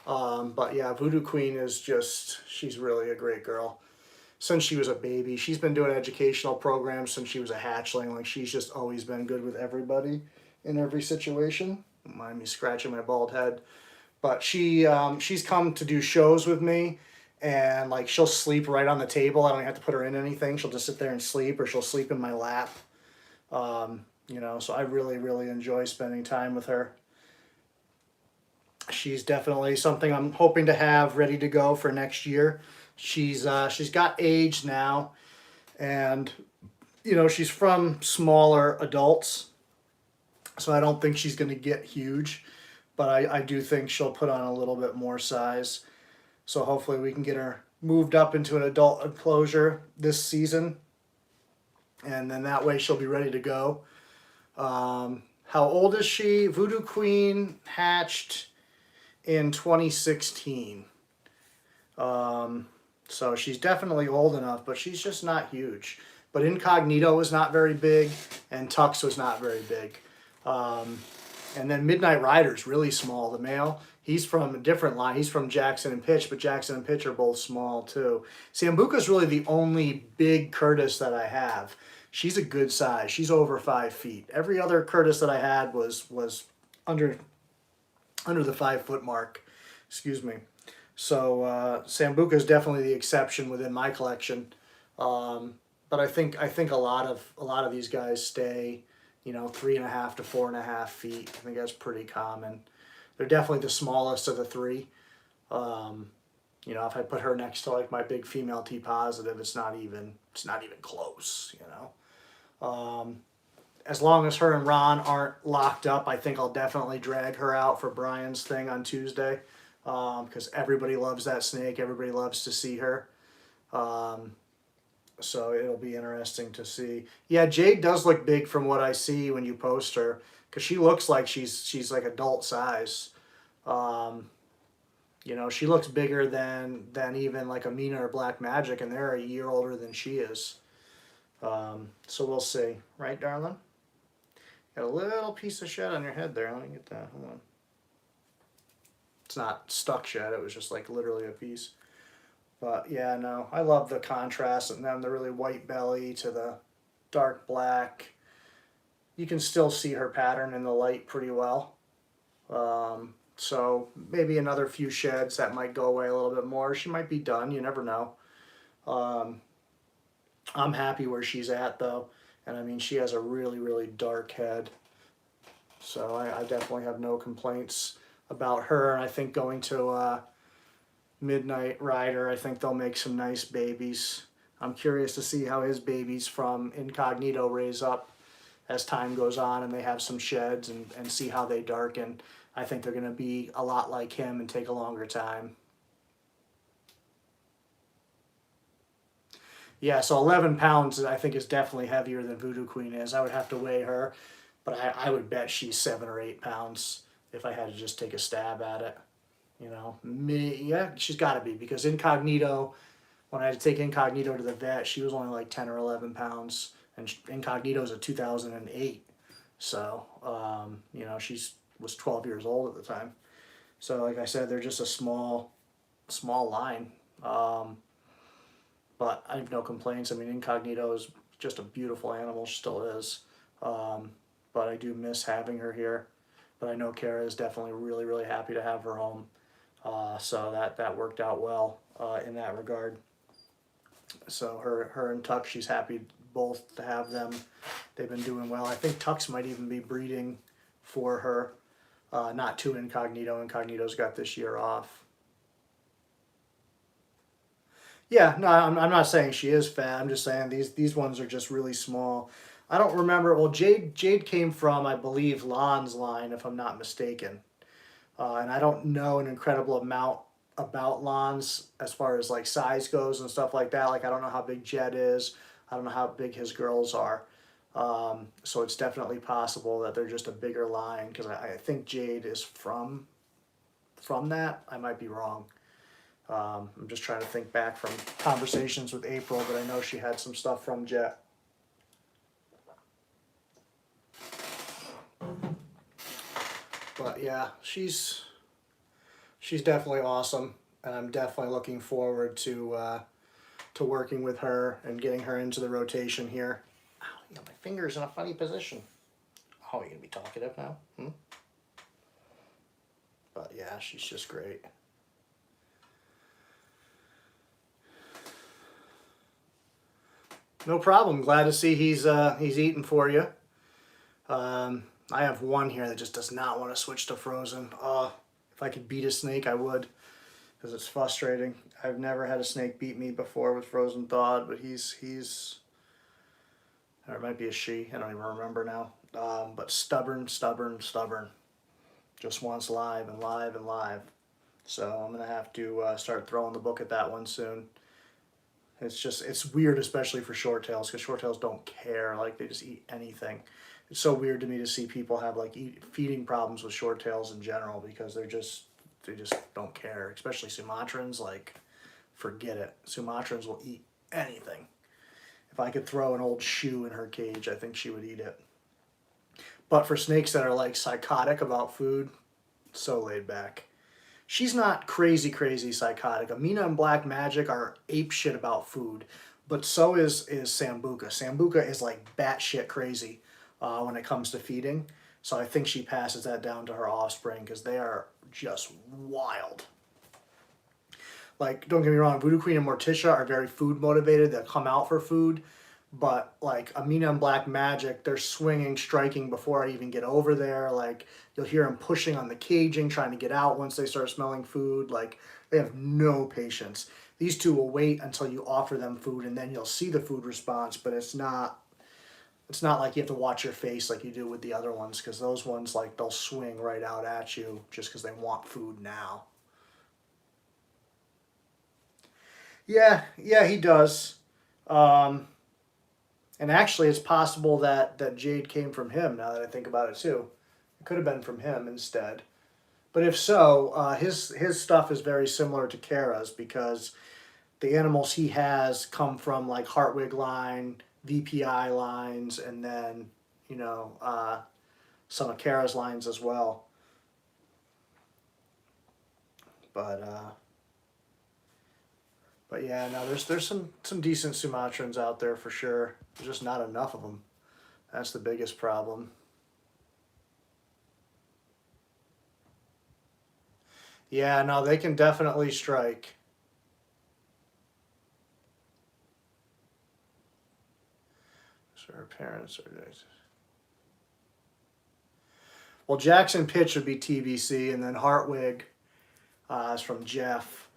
But yeah, Voodoo Queen is just, she's really a great girl. Since she was a baby, she's been doing educational programs since she was a hatchling. Like, she's just always been good with everybody in every situation. Don't mind me scratching my bald head. But she's come to do shows with me, and like she'll sleep right on the table. I don't have to put her in anything. She'll just sit there and sleep, or she'll sleep in my lap. So I really, really enjoy spending time with her. She's definitely something I'm hoping to have ready to go for next year. She's got age now, and she's from smaller adults, so I don't think she's going to get huge, but I do think she'll put on a little bit more size. So hopefully we can get her moved up into an adult enclosure this season, and then that way she'll be ready to go. How old is she? Voodoo Queen hatched in 2016. So she's definitely old enough, but she's just not huge. But Incognito was not very big, and Tux was not very big. And then Midnight Rider's really small, the male. He's from a different line. He's from Jackson and Pitch, but Jackson and Pitch are both small too. Sambuca's really the only big Curtis that I have. She's a good size. She's over 5 feet. Every other Curtis that I had was under the 5 foot mark. Excuse me. So Sambuca is definitely the exception within my collection. But I think a lot of these guys stay, 3.5 to 4.5 feet. I think that's pretty common. They're definitely the smallest of the three. If I put her next to like my big female T positive, it's not even close. As long as her and Ron aren't locked up, I think I'll definitely drag her out for Brian's thing on Tuesday, because everybody loves that snake. Everybody loves to see her. So it'll be interesting to see. Yeah, Jade does look big from what I see when you post her, because she looks like she's like adult size. She looks bigger than even like Amina or Black Magic, and they're a year older than she is. So we'll see, right, darling? Got a little piece of shed on your head there. Let me get that. Hold on. It's not stuck shed. It was just like literally a piece. But yeah, no, I love the contrast, and then the really white belly to the dark black. You can still see her pattern in the light pretty well. So maybe another few sheds that might go away a little bit more. She might be done. You never know. I'm happy where she's at though, and I mean she has a really, really dark head. So I definitely have no complaints about her. And I think going to Midnight Rider, I think they'll make some nice babies. I'm curious to see how his babies from Incognito raise up as time goes on and they have some sheds, and see how they darken. I think they're going to be a lot like him and take a longer time. Yeah, so 11 pounds I think is definitely heavier than Voodoo Queen is. I would have to weigh her, but I would bet she's 7 or 8 pounds if I had to just take a stab at it. Yeah, she's got to be, because Incognito, when I had to take Incognito to the vet, she was only like 10 or 11 pounds, and Incognito's a 2008. So, she was 12 years old at the time. So, like I said, they're just a small line. But I have no complaints. I mean, Incognito is just a beautiful animal. She still is. But I do miss having her here. But I know Kara is definitely really, really happy to have her home. So that worked out well in that regard. So her and Tux, she's happy both to have them. They've been doing well. I think Tux might even be breeding for her. Not to Incognito. Incognito's got this year off. Yeah, no, I'm not saying she is fat. I'm just saying these ones are just really small. I don't remember. Well, Jade came from, I believe, Lon's line, if I'm not mistaken. And I don't know an incredible amount about Lon's as far as like size goes and stuff like that. Like, I don't know how big Jed is. I don't know how big his girls are. So it's definitely possible that they're just a bigger line, because I think Jade is from that. I might be wrong. I'm just trying to think back from conversations with April, but I know she had some stuff from Jet. But yeah, she's She's definitely awesome, and I'm definitely looking forward to working with her and getting her into the rotation here. Ow, you got my fingers in a funny position. Oh, you gonna be talkative now? Hmm? But yeah, she's just great. No problem. Glad to see he's eating for you. I have one here that just does not want to switch to frozen. If I could beat a snake, I would, because it's frustrating. I've never had a snake beat me before with frozen thawed, but he's or it might be a she. I don't even remember now. But stubborn, stubborn, stubborn. Just wants live and live and live. So I'm gonna have to start throwing the book at that one soon. It's weird, especially for short tails, because short tails don't care. Like they just eat anything. It's so weird to me to see people have like feeding problems with short tails in general, because they just don't care. Especially Sumatrans, like forget it. Sumatrans will eat anything. If I could throw an old shoe in her cage, I think she would eat it. But for snakes that are like psychotic about food, so laid back. She's not crazy, crazy psychotic. Amina and Black Magic are ape shit about food, but so is Sambuca. Sambuca is like batshit crazy when it comes to feeding. So I think she passes that down to her offspring, because they are just wild. Like, don't get me wrong, Voodoo Queen and Morticia are very food motivated. They'll come out for food. But, like, Amina and Black Magic, they're swinging, striking before I even get over there. Like, you'll hear them pushing on the caging, trying to get out once they start smelling food. Like, they have no patience. These two will wait until you offer them food, and then you'll see the food response. But it's not like you have to watch your face like you do with the other ones, because those ones, like, they'll swing right out at you just because they want food now. Yeah, he does. Um, and actually, it's possible that Jade came from him, now that I think about it, too. It could have been from him instead. But if so, his stuff is very similar to Kara's, because the animals he has come from like Hartwig line, VPI lines, and then, you know, some of Kara's lines as well. But but yeah, no, there's some decent Sumatrans out there for sure. There's just not enough of them. That's the biggest problem. Yeah, no, they can definitely strike. So her parents are. Well, Jackson Pitch would be TBC, and then Hartwig is from Jeff.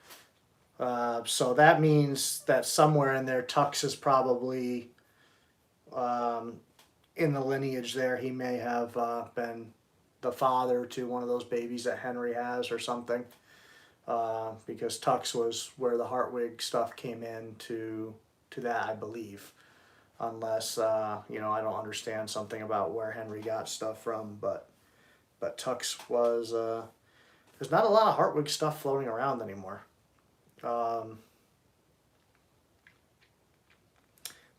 So that means that somewhere in there, Tux is probably um, in the lineage there. He may have been the father to one of those babies that Henry has or something. Because Tux was where the Hartwig stuff came in to that, I believe. Unless, I don't understand something about where Henry got stuff from, but Tux was, there's not a lot of Hartwig stuff floating around anymore. Um,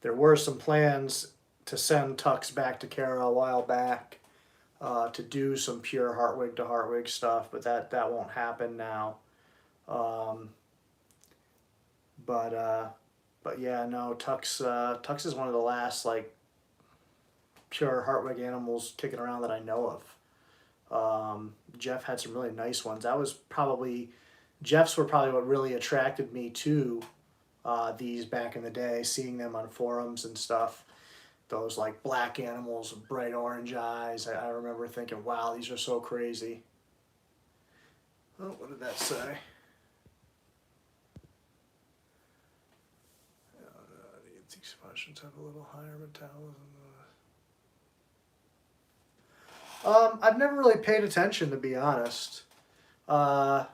there were some plans to send Tux back to Kara a while back to do some pure Hartwig to Hartwig stuff, but that won't happen now. Um, but yeah, no, Tux is one of the last like pure Hartwig animals kicking around that I know of. Jeff had some really nice ones. That was probably Jeff's were probably what really attracted me to these back in the day, seeing them on forums and stuff. Those like black animals with bright orange eyes. I remember thinking, wow, these are so crazy. Oh, what did that say? These questions have a little higher metabolism. I've never really paid attention, to be honest. Uh,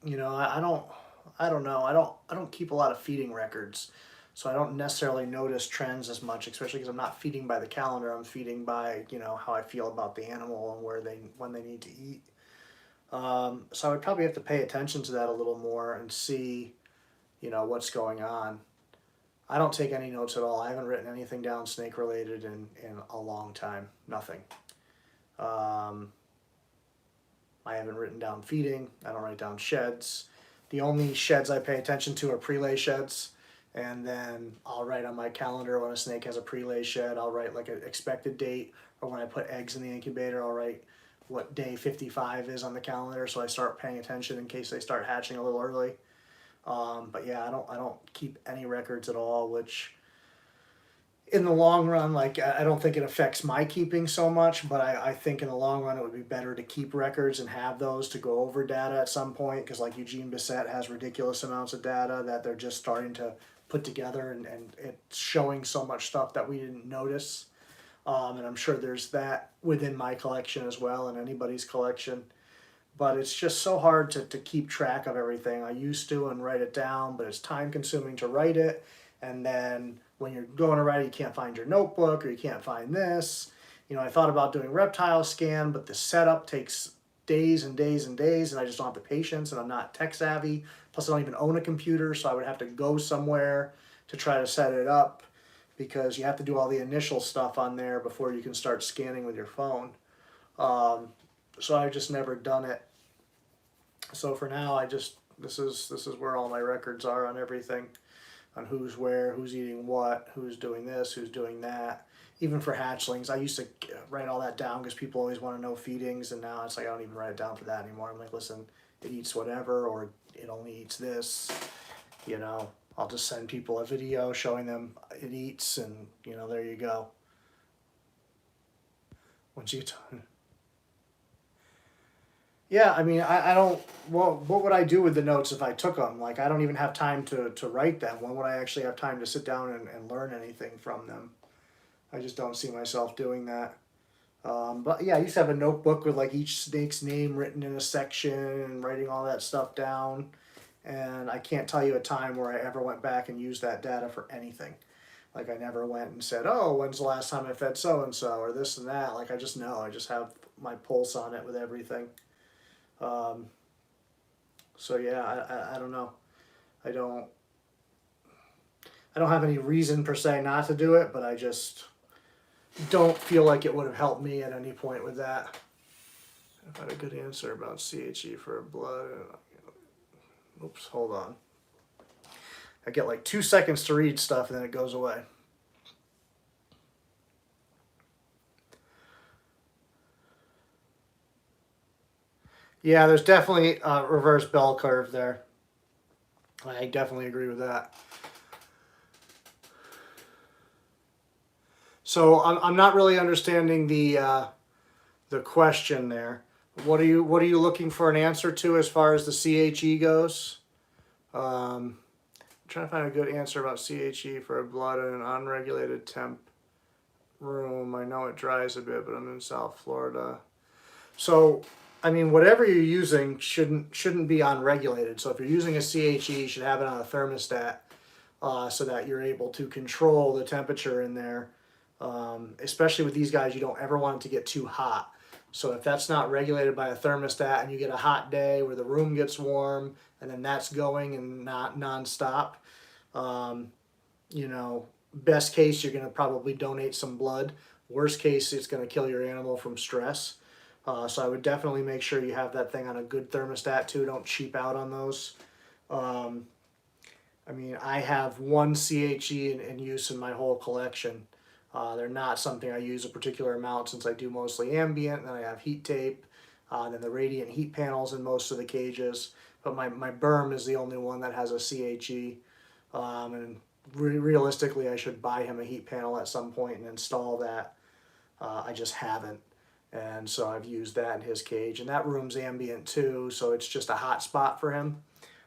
I don't know. I don't keep a lot of feeding records, so I don't necessarily notice trends as much. Especially because I'm not feeding by the calendar. I'm feeding by how I feel about the animal and when they need to eat. So I would probably have to pay attention to that a little more and see, what's going on. I don't take any notes at all. I haven't written anything down snake related in a long time. Nothing. Um, I haven't written down feeding. I don't write down sheds. The only sheds I pay attention to are prelay sheds. And then I'll write on my calendar when a snake has a prelay shed. I'll write like an expected date, or when I put eggs in the incubator, I'll write what day 55 is on the calendar, so I start paying attention in case they start hatching a little early. But yeah, I don't keep any records at all, which in the long run, like, I don't think it affects my keeping so much, but I think in the long run it would be better to keep records and have those to go over data at some point, because like Eugene Bissett has ridiculous amounts of data that they're just starting to put together, and it's showing so much stuff that we didn't notice. And I'm sure there's that within my collection as well, and anybody's collection. But it's just so hard to keep track of everything. I used to and write it down, but it's time consuming to write it. And then when you're going to write it, you can't find your notebook, or you can't find this. You know, I thought about doing reptile scan, but the setup takes days and days and days, and I just don't have the patience, and I'm not tech savvy. Plus, I don't even own a computer, so I would have to go somewhere to try to set it up, because you have to do all the initial stuff on there before you can start scanning with your phone. So I've just never done it. So for now, this is where all my records are on everything, on who's where, who's eating what, who's doing this, who's doing that. Even for hatchlings, I used to write all that down because people always want to know feedings, and now it's like I don't even write it down for that anymore. I'm like, listen, it eats whatever, or it only eats this. You know, I'll just send people a video showing them it eats, and you know, there you go. Once you get done. Yeah, I mean, I don't. Well, what would I do with the notes if I took them? Like, I don't even have time to write them. When would I actually have time to sit down and learn anything from them? I just don't see myself doing that. But yeah, I used to have a notebook with like each snake's name written in a section and writing all that stuff down. And I can't tell you a time where I ever went back and used that data for anything. Like, I never went and said, oh, when's the last time I fed so-and-so, or this and that. Like, I just know. I just have my pulse on it with everything. So yeah, I don't know. I don't have any reason per se not to do it, but I just don't feel like it would have helped me at any point with that. If I had a good answer about CHE for blood. Oops, hold on. I get like 2 seconds to read stuff and then it goes away. Yeah, there's definitely a reverse bell curve there. I definitely agree with that. So I'm not really understanding the question there. What are you looking for an answer to as far as the CHE goes? I'm trying to find a good answer about CHE for blood in an unregulated temp room. I know it dries a bit, but I'm in South Florida. So, I mean, whatever you're using shouldn't be unregulated. So if you're using a CHE, you should have it on a thermostat so that you're able to control the temperature in there. Especially with these guys, you don't ever want it to get too hot. So if that's not regulated by a thermostat and you get a hot day where the room gets warm and then that's going and not nonstop, you know, best case, you're going to probably donate some blood. Worst case, it's going to kill your animal from stress. So I would definitely make sure you have that thing on a good thermostat too. Don't cheap out on those. I mean, I have one CHE in use in my whole collection. They're not something I use a particular amount since I do mostly ambient. Then I have heat tape, then the radiant heat panels in most of the cages. But my Berm is the only one that has a CHE. And realistically, I should buy him a heat panel at some point and install that. I just haven't. And so I've used that in his cage. And that room's ambient too, so it's just a hot spot for him.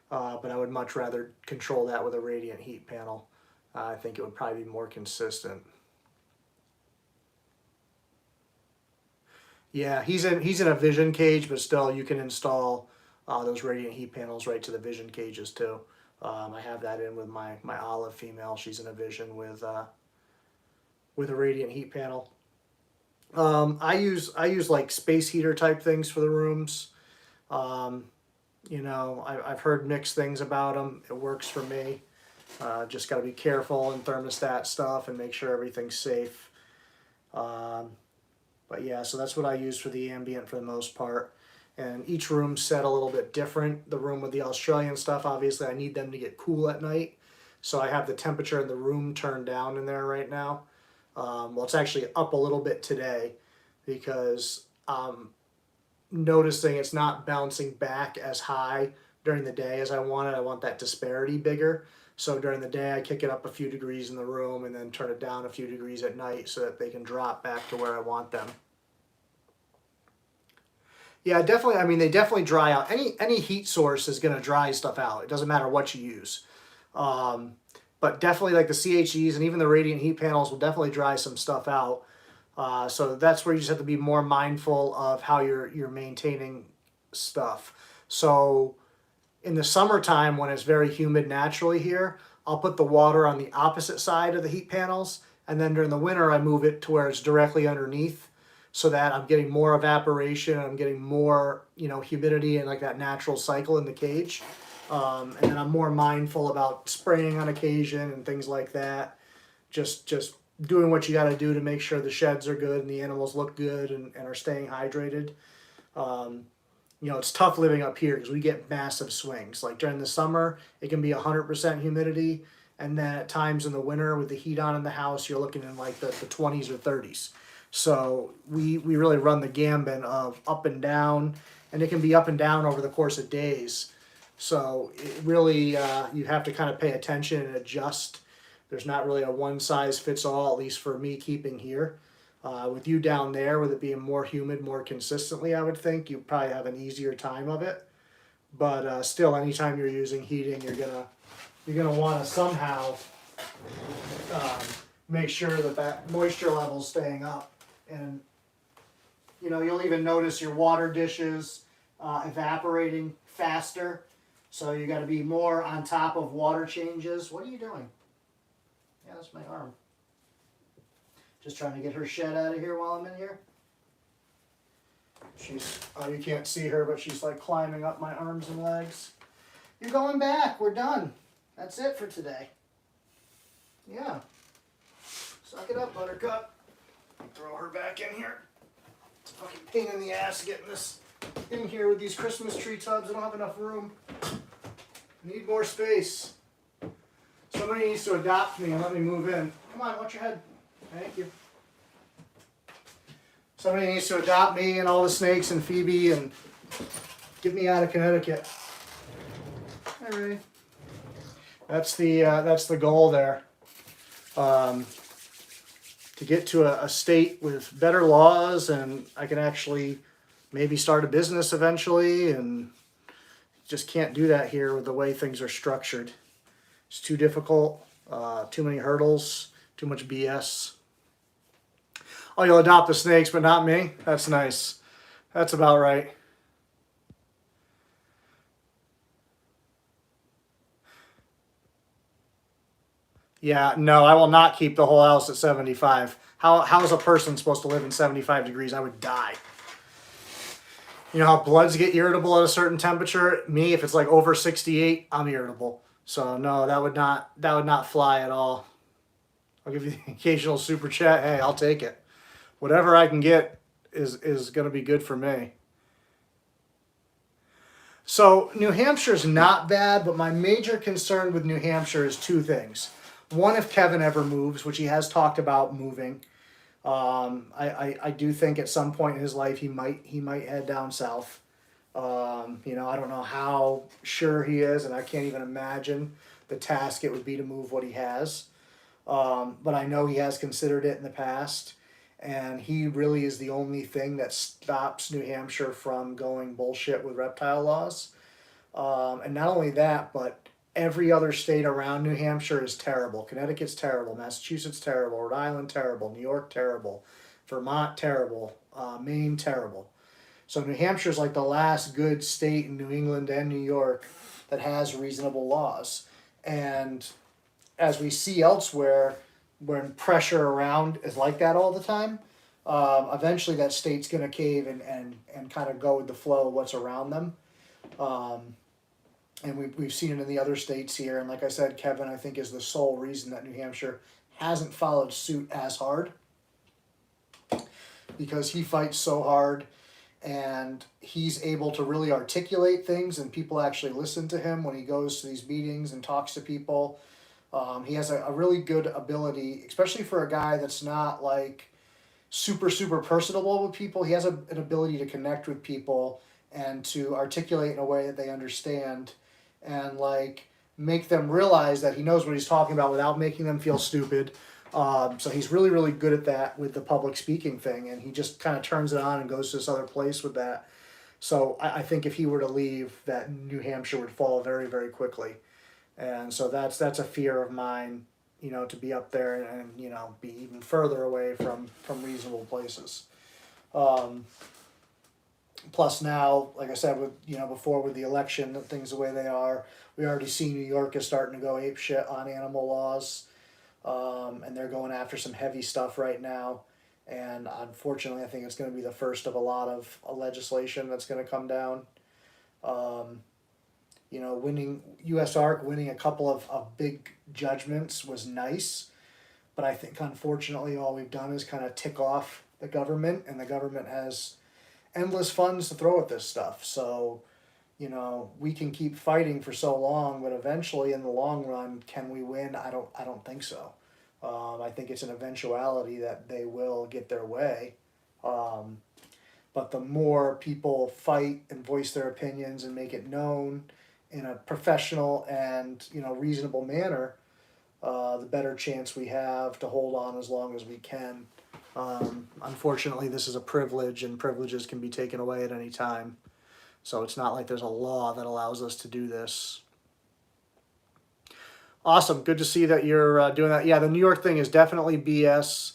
But I would much rather control that with a radiant heat panel. I think it would probably be more consistent. Yeah, he's in a vision cage, but still you can install those radiant heat panels right to the vision cages too. I have that in with my olive female. She's in a vision with a radiant heat panel. I use like space heater type things for the rooms. You know, I've heard mixed things about them. It works for me. Just got to be careful and thermostat stuff and make sure everything's safe. But yeah, so that's what I use for the ambient for the most part. And each room's set a little bit different. The room with the Australian stuff, obviously I need them to get cool at night. So I have the temperature in the room turned down in there right now. Well, it's actually up a little bit today because I'm noticing it's not bouncing back as high during the day as I want it. I want that disparity bigger. So during the day I kick it up a few degrees in the room and then turn it down a few degrees at night so that they can drop back to where I want them. Yeah, definitely. I mean, they definitely dry out. Any heat source is going to dry stuff out. It doesn't matter what you use. But definitely like the CHEs and even the radiant heat panels will definitely dry some stuff out. So that's where you just have to be more mindful of how you're maintaining stuff. So in the summertime when it's very humid naturally here, I'll put the water on the opposite side of the heat panels. And then during the winter, I move it to where it's directly underneath, so that I'm getting more evaporation and I'm getting more, humidity and like that natural cycle in the cage. And then I'm more mindful about spraying on occasion and things like that. Just doing what you got to do to make sure the sheds are good and the animals look good and are staying hydrated. It's tough living up here because we get massive swings. Like during the summer, it can be 100% humidity. And then at times in the winter with the heat on in the house, you're looking in like the 20s or 30s. So we really run the gambit of up and down, and it can be up and down over the course of days. So it really, you have to kind of pay attention and adjust. There's not really a one size fits all, at least for me keeping here. With you down there, with it being more humid more consistently, I would think you probably have an easier time of it. But still, anytime you're using heating, you're gonna want to somehow make sure that moisture level's staying up. And you'll even notice your water dishes evaporating faster. So you got to be more on top of water changes. What are you doing? Yeah, that's my arm. Just trying to get her shed out of here while I'm in here. You can't see her, but she's like climbing up my arms and legs. You're going back. We're done. That's it for today. Yeah. Suck it up, Buttercup. Throw her back in here. It's a fucking pain in the ass getting this in here with these Christmas tree tubs. I don't have enough room. Need more space. Somebody needs to adopt me and let me move in. Come on, watch your head. Thank you. Somebody needs to adopt me and all the snakes and Phoebe and get me out of Connecticut. Hi, Ray. That's the goal there. To get to a state with better laws, and I can actually maybe start a business eventually, and just can't do that here with the way things are structured. It's too difficult, too many hurdles, too much BS. Oh, you'll adopt the snakes, but not me? That's nice. That's about right. Yeah, no, I will not keep the whole house at 75. How is a person supposed to live in 75 degrees? I would die. You know how bloods get irritable at a certain temperature? Me, if it's like over 68, I'm irritable. So no, that would not fly at all. I'll give you the occasional super chat. Hey, I'll take it. Whatever I can get is going to be good for me. So New Hampshire's not bad, but my major concern with New Hampshire is two things. One, if Kevin ever moves, which he has talked about moving. I do think at some point in his life he might head down south. I don't know how sure he is, and I can't even imagine the task it would be to move what he has. But I know he has considered it in the past, and he really is the only thing that stops New Hampshire from going bullshit with reptile laws. And not only that, but every other state around New Hampshire is terrible. Connecticut's terrible. Massachusetts terrible. Rhode Island terrible. New York terrible. Vermont terrible. Maine terrible. So New Hampshire's like the last good state in New England and New York that has reasonable laws. And as we see elsewhere, when pressure around is like that all the time, eventually that state's going to cave and kind of go with the flow of what's around them. And we've seen it in the other states here. And like I said, Kevin, I think, is the sole reason that New Hampshire hasn't followed suit as hard. Because he fights so hard. and he's able to really articulate things, and people actually listen to him when he goes to these meetings and talks to people. He has a really good ability, especially for a guy that's not like super personable with people. He has an ability to connect with people and to articulate in a way that they understand, and like make them realize that he knows what he's talking about without making them feel stupid. So he's really good at that with the public speaking thing, and he just kind of turns it on and goes to this other place with that. So I think if he were to leave, that New Hampshire would fall very quickly, and so that's a fear of mine, to be up there and be even further away from reasonable places. Plus now, like I said, with before with the election and things the way they are, we already see New York is starting to go ape shit on animal laws, and they're going after some heavy stuff right now. And unfortunately, I think it's going to be the first of a lot of legislation that's going to come down. Winning USARK, winning a couple of big judgments was nice, but I think unfortunately all we've done is kind of tick off the government, and the government has endless funds to throw at this stuff. So, we can keep fighting for so long, but eventually, in the long run, can we win? I don't think so. I think it's an eventuality that they will get their way. But the more people fight and voice their opinions and make it known in a professional and reasonable manner, the better chance we have to hold on as long as we can. Unfortunately, this is a privilege, and privileges can be taken away at any time. So it's not like there's a law that allows us to do this. Awesome. Good to see that you're doing that. Yeah, the New York thing is definitely BS.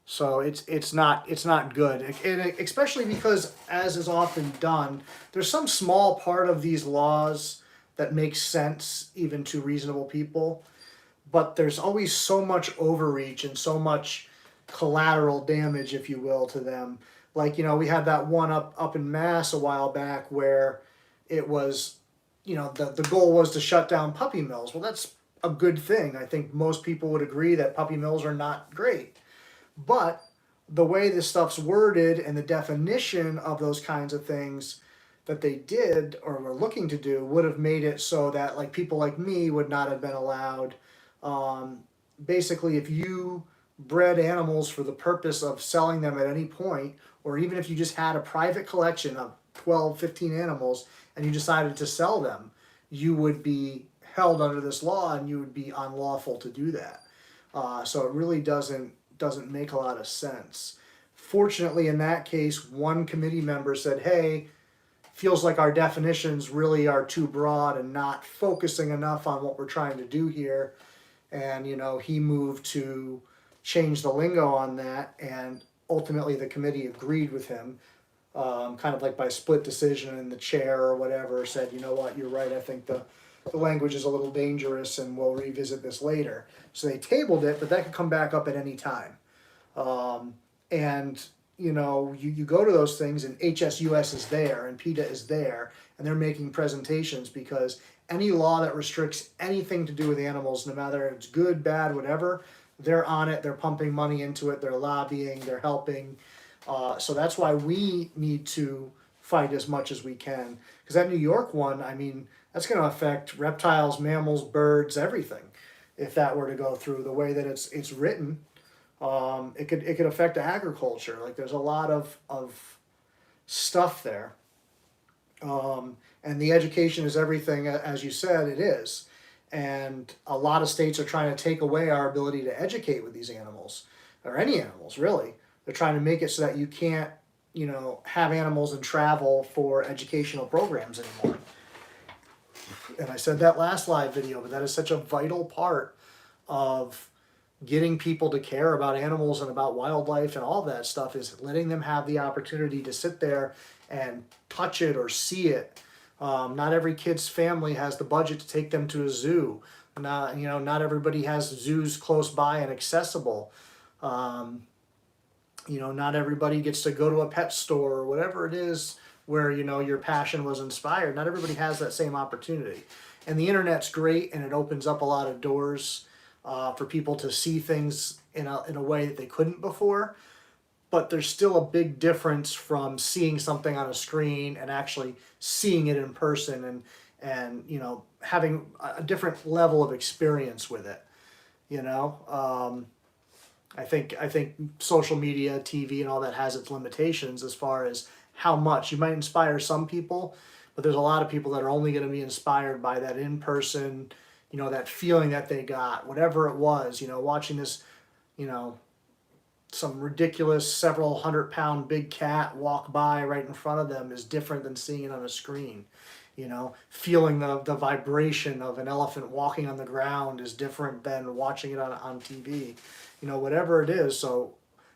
So it's not good, and especially because, as is often done, there's some small part of these laws that makes sense even to reasonable people, but there's always so much overreach and so much collateral damage, if you will, to them. Like, we had that one up in Mass a while back where it was, the goal was to shut down puppy mills. Well, that's a good thing. I think most people would agree that puppy mills are not great. But the way this stuff's worded and the definition of those kinds of things that they did or were looking to do would have made it so that like people like me would not have been allowed. Basically, if you bred animals for the purpose of selling them at any point, or even if you just had a private collection of 12, 15 animals and you decided to sell them, you would be held under this law and you would be unlawful to do that. So it really doesn't make a lot of sense. Fortunately, in that case, one committee member said, hey, feels like our definitions really are too broad and not focusing enough on what we're trying to do here. And, he moved to change the lingo on that, and ultimately the committee agreed with him, kind of like by split decision, and the chair or whatever said, you know what, you're right, I think the language is a little dangerous and we'll revisit this later. So they tabled it, but that could come back up at any time. And you go to those things and HSUS is there and PETA is there, and they're making presentations because any law that restricts anything to do with animals, no matter if it's good, bad, whatever, they're on it, they're pumping money into it, they're lobbying, they're helping. So that's why we need to fight as much as we can. Because that New York one, that's going to affect reptiles, mammals, birds, everything. If that were to go through the way that it's written, it could affect agriculture. Like there's a lot of stuff there, and the education is everything, as you said, it is. And a lot of states are trying to take away our ability to educate with these animals, or any animals really. They're trying to make it so that you can't, have animals and travel for educational programs anymore. And I said that last live video, but that is such a vital part of getting people to care about animals and about wildlife and all that stuff, is letting them have the opportunity to sit there and touch it or see it. Not every kid's family has the budget to take them to a zoo. Not everybody has zoos close by and accessible. Not everybody gets to go to a pet store or whatever it is where, your passion was inspired. Not everybody has that same opportunity. And the internet's great, and it opens up a lot of doors for people to see things in a way that they couldn't before. but there's still a big difference from seeing something on a screen and actually seeing it in person, and having a different level of experience with it. You know, I think social media, TV, and all that has its limitations as far as how much you might inspire some people, but there's a lot of people that are only going to be inspired by that in person, that feeling that they got, whatever it was, watching this, you know, some ridiculous several 100-pound big cat walk by right in front of them is different than seeing it on a screen. Feeling the vibration of an elephant walking on the ground is different than watching it on TV. Whatever it is. So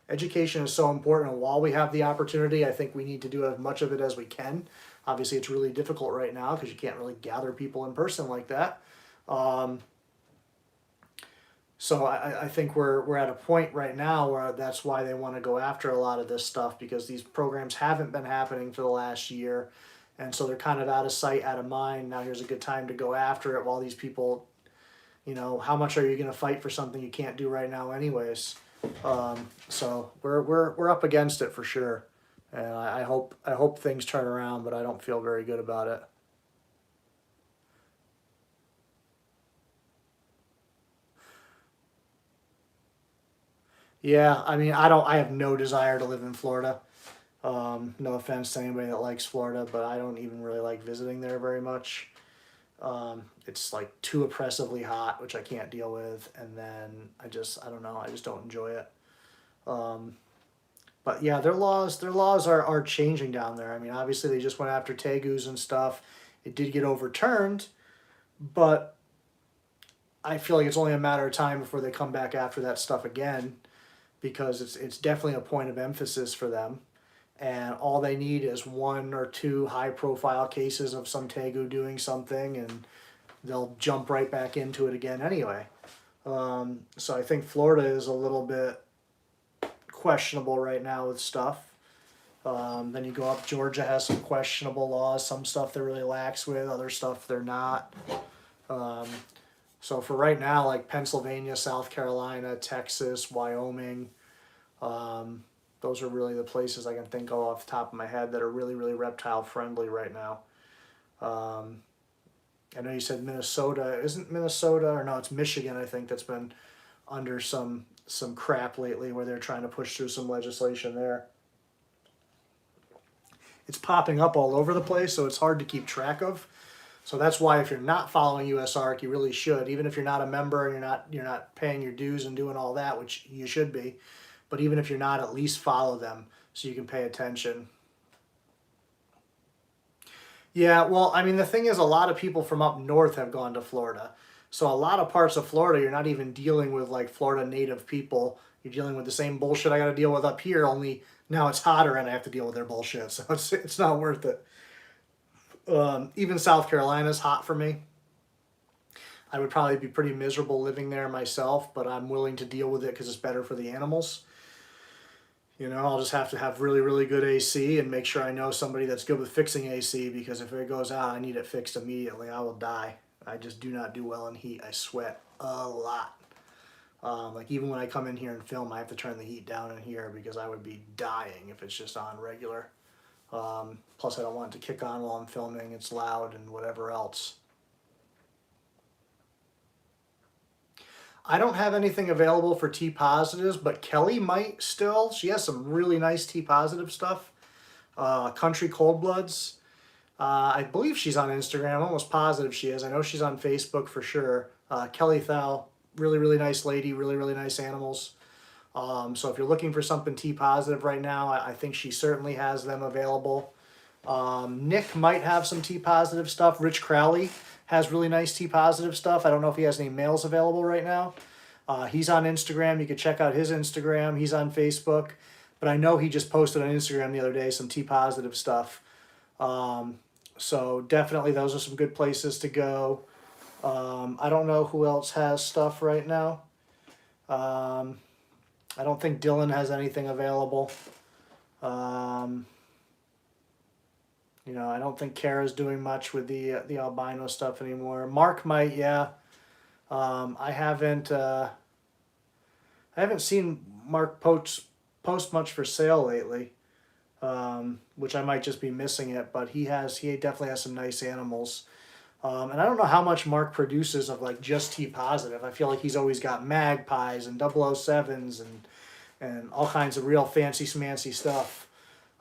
education is so important. And while we have the opportunity, I think we need to do as much of it as we can. Obviously, it's really difficult right now because you can't really gather people in person like that. So I think we're at a point right now where that's why they want to go after a lot of this stuff, because these programs haven't been happening for the last year. And so they're kind of out of sight, out of mind. Now here's a good time to go after it while these people, how much are you going to fight for something you can't do right now anyways? So we're up against it for sure. And I hope things turn around, but I don't feel very good about it. Yeah, I mean, I have no desire to live in Florida. No offense to anybody that likes Florida, but I don't even really like visiting there very much. It's like too oppressively hot, which I can't deal with, and then I don't know, I just don't enjoy it. Um, but yeah, their laws are changing down there. I mean, obviously they just went after tegus and stuff. It did get overturned, but I feel like it's only a matter of time before they come back after that stuff again, because it's definitely a point of emphasis for them. And all they need is one or two high profile cases of some tegu doing something, and they'll jump right back into it again anyway. So I think Florida is a little bit questionable right now with stuff. Then you go up, Georgia has some questionable laws, some stuff they're really lax with, other stuff they're not. Um, so for right now, like Pennsylvania, South Carolina, Texas, Wyoming, um, those are really the places I can think of off the top of my head that are really, really reptile friendly right now. Um, I know you said Minnesota. Isn't Minnesota, or no, it's Michigan, I think, that's been under some crap lately where they're trying to push through some legislation there. It's popping up all over the place, so it's hard to keep track of. So that's why if you're not following USARK, you really should. Even if you're not a member and you're not paying your dues and doing all that, which you should be. But even if you're not, at least follow them so you can pay attention. Yeah, well, I mean, the thing is, a lot of people from up north have gone to Florida. So a lot of parts of Florida, you're not even dealing with like Florida native people. You're dealing with the same bullshit I got to deal with up here, only now it's hotter and I have to deal with their bullshit. So it's not worth it. Even South Carolina's hot for me. I would probably be pretty miserable living there myself, but I'm willing to deal with it because it's better for the animals. I'll just have to have really, really good AC and make sure I know somebody that's good with fixing AC, because if it goes out, I need it fixed immediately. I will die. I just do not do well in heat. I sweat a lot. Like even when I come in here and film, I have to turn the heat down in here because I would be dying if it's just on regular. Plus, I don't want it to kick on while I'm filming. It's loud and whatever else. I don't have anything available for T positives, but Kelly might still. She has some really nice T positive stuff. Country Cold Bloods. I believe she's on Instagram. I'm almost positive she is. I know she's on Facebook for sure. Kelly Thal, really, really nice lady, really, really nice animals. So if you're looking for something T positive right now, I think she certainly has them available. Nick might have some T positive stuff. Rich Crowley has really nice T positive stuff. I don't know if he has any males available right now. He's on Instagram. You can check out his Instagram. He's on Facebook. But I know he just posted on Instagram the other day some T positive stuff. So definitely those are some good places to go. I don't know who else has stuff right now. I don't think Dylan has anything available. I don't think Kara's doing much with the albino stuff anymore. Mark might, yeah. I haven't seen Mark post post much for sale lately, which I might just be missing it. But he definitely has some nice animals. And I don't know how much Mark produces of like just T positive. I feel like he's always got magpies and 007s and all kinds of real fancy smancy stuff.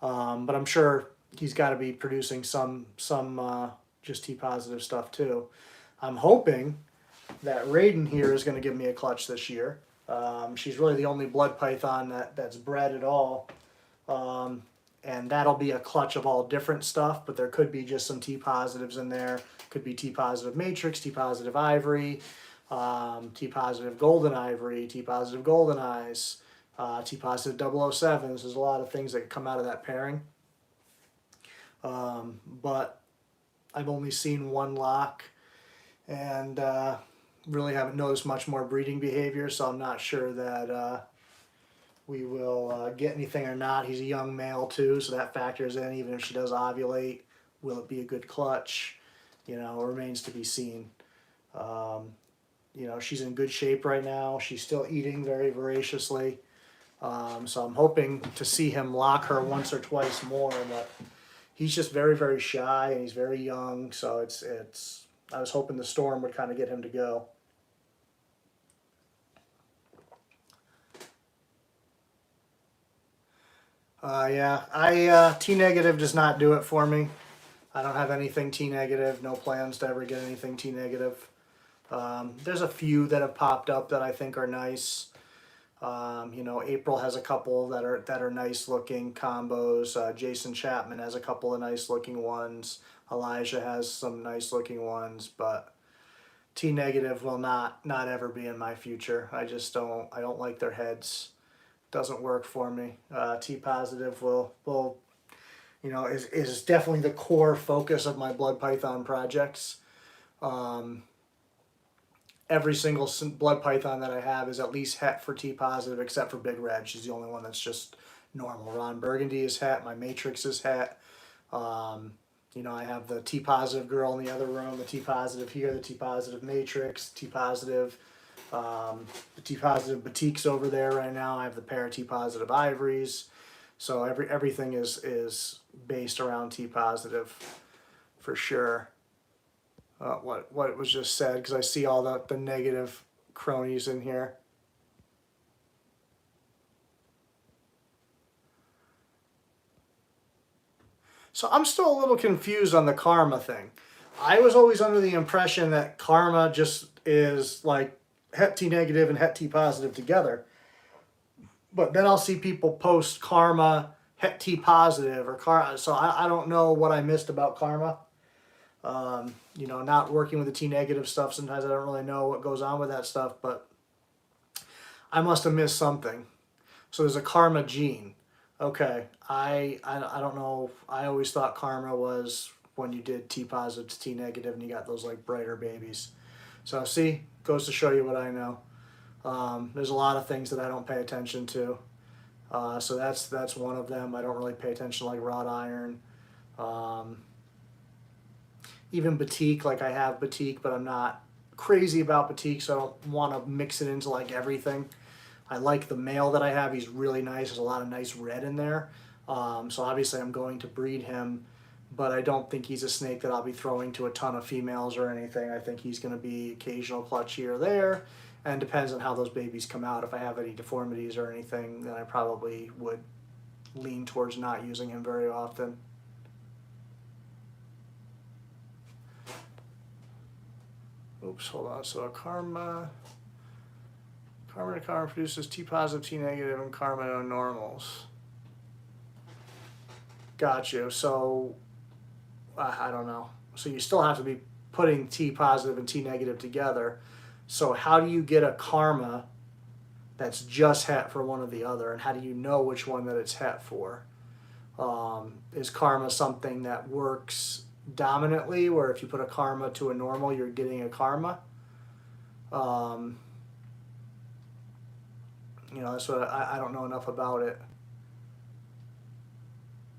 But I'm sure he's got to be producing some just T positive stuff too. I'm hoping that Raiden here is going to give me a clutch this year. She's really the only blood python that's bred at all. And that'll be a clutch of all different stuff, but there could be just some T positives in there. Could be T positive matrix, T positive ivory, T positive golden ivory, T positive golden eyes, T positive 007s. There's a lot of things that come out of that pairing. But I've only seen one lock and really haven't noticed much more breeding behavior, so I'm not sure that we will get anything or not. He's a young male too, so that factors in. Even if she does ovulate, will it be a good clutch? You know, remains to be seen. You know, she's in good shape right now. She's still eating very voraciously. So I'm hoping to see him lock her once or twice more, but he's just very, very shy and he's very young. So I was hoping the storm would kind of get him to go. Yeah, T negative does not do it for me. I don't have anything T negative, no plans to ever get anything T negative. There's a few that have popped up that I think are nice. You know, April has a couple that are nice looking combos. Jason Chapman has a couple of nice looking ones. Elijah has some nice looking ones, but T negative will not ever be in my future. I don't like their heads. Doesn't work for me. T positive will you know, is definitely the core focus of my blood python projects. Every single blood python that I have is at least het for T positive, except for Big Red. She's the only one that's just normal. Ron Burgundy is het. My Matrix is het. You know, I have the T positive girl in the other room, the T positive here, the T positive Matrix, T positive, the T positive Batiks over there right now. I have the pair of T positive Ivories. So everything is based around T positive for sure. What was just said, because I see all the negative cronies in here. So I'm still a little confused on the karma thing. I was always under the impression that karma just is like het T negative and het T positive together. But then I'll see people post karma, het T positive, or karma. So I don't know what I missed about karma. You know, not working with the T negative stuff, sometimes I don't really know what goes on with that stuff, but I must have missed something. So there's a karma gene. Okay, I don't know. I always thought karma was when you did T positive to T negative and you got those like brighter babies. So see, goes to show you what I know. There's a lot of things that I don't pay attention to. So that's one of them. I don't really pay attention to like wrought iron. Even batik, like I have batik, but I'm not crazy about batik, so I don't want to mix it into like everything. I like the male that I have. He's really nice. There's a lot of nice red in there. So obviously I'm going to breed him, but I don't think he's a snake that I'll be throwing to a ton of females or anything. I think he's going to be occasional clutch here or there, and depends on how those babies come out. If I have any deformities or anything, then I probably would lean towards not using him very often. Oops, hold on. So a karma to karma produces T positive, T negative, and karma no normals. Got you. So I don't know. So you still have to be putting T positive and T negative together. So how do you get a karma that's just het for one or the other, and how do you know which one that it's het for? Is karma something that works dominantly, where if you put a karma to a normal, you're getting a karma? You know, that's what I don't know enough about it.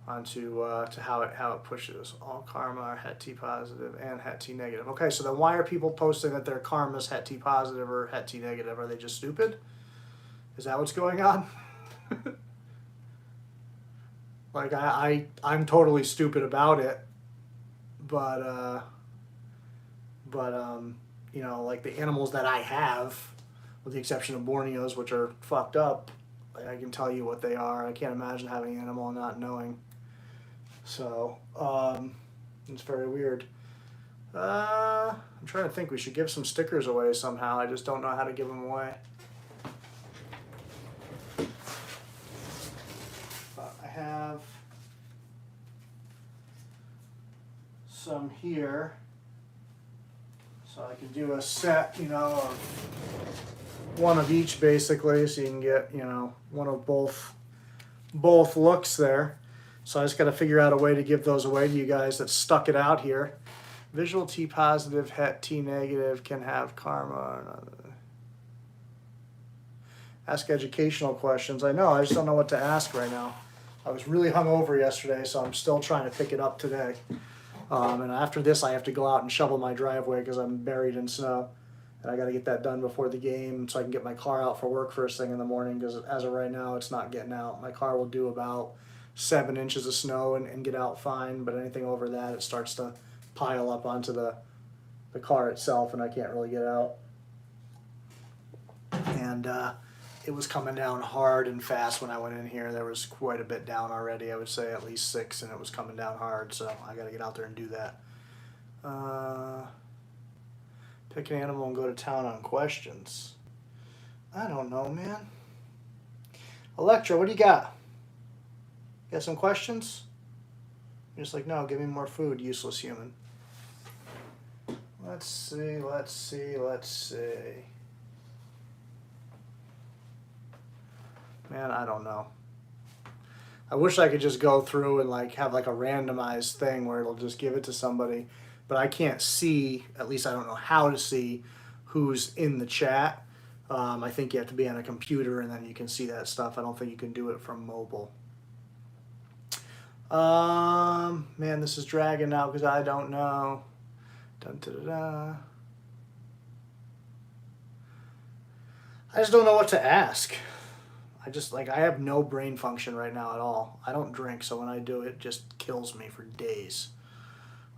Onto to how it pushes. All karma are het T positive and het T negative. Okay, so then why are people posting that their karma's het T positive or het T negative? Are they just stupid? Is that what's going on? Like I'm totally stupid about it, but you know, like the animals that I have, with the exception of Borneos, which are fucked up, like I can tell you what they are. I can't imagine having an animal and not knowing. So it's very weird. I'm trying to think. We should give some stickers away somehow. I just don't know how to give them away. But I have some here, so I can do a set, you know, of one of each basically, so you can get, you know, one of both looks there. So I just got to figure out a way to give those away to you guys that stuck it out here. Visual T positive, Het T negative can have karma. Ask educational questions. I know, I just don't know what to ask right now. I was really hungover yesterday, so I'm still trying to pick it up today. And after this, I have to go out and shovel my driveway because I'm buried in snow. And I got to get that done before the game so I can get my car out for work first thing in the morning, because as of right now, it's not getting out. My car will do about 7 inches of snow and get out fine, but anything over that, it starts to pile up onto the car itself, and I can't really get out. And it was coming down hard and fast when I went in here. There was quite a bit down already. I would say at least 6, and it was coming down hard, so I got to get out there and do that. Pick an animal and go to town on questions. I don't know, man. Electra, what do you got? Got some questions? You're just like, no, give me more food, useless human. Let's see. Man, I don't know. I wish I could just go through and like have like a randomized thing where it'll just give it to somebody, but I can't see, at least I don't know how to see who's in the chat. I think you have to be on a computer and then you can see that stuff. I don't think you can do it from mobile. Man, this is dragging now because I don't know. Dun, da, da, da. I just don't know what to ask. I have no brain function right now at all. I don't drink, so when I do, it just kills me for days.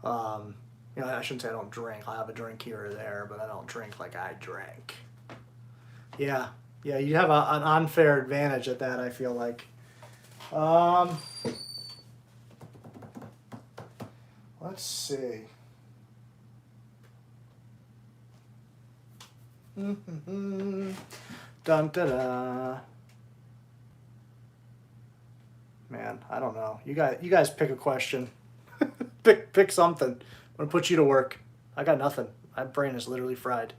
You know, I shouldn't say I don't drink. I'll have a drink here or there, but I don't drink like I drank. Yeah, you have an unfair advantage at that, I feel like. Let's see. Dun da da. Man, I don't know. You guys pick a question. pick something. I'm gonna put you to work. I got nothing. My brain is literally fried.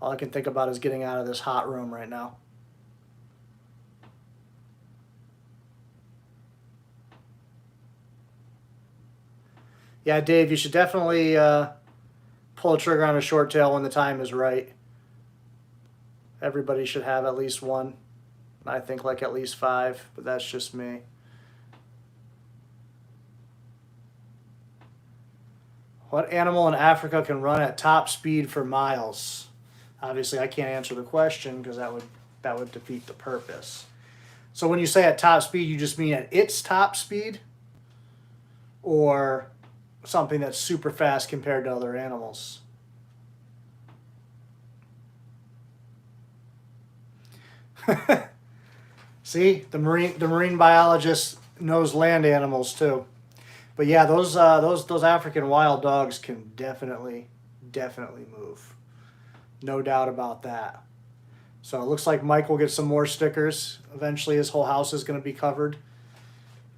All I can think about is getting out of this hot room right now. Yeah, Dave, you should definitely pull a trigger on a short tail when the time is right. Everybody should have at least one. I think like at least 5, but that's just me. What animal in Africa can run at top speed for miles? Obviously, I can't answer the question because that would defeat the purpose. So when you say at top speed, you just mean at its top speed? Or something that's super fast compared to other animals? See, the marine biologist knows land animals too. But yeah, those African wild dogs can definitely move. No doubt about that. So it looks like Mike will get some more stickers. Eventually his whole house is going to be covered.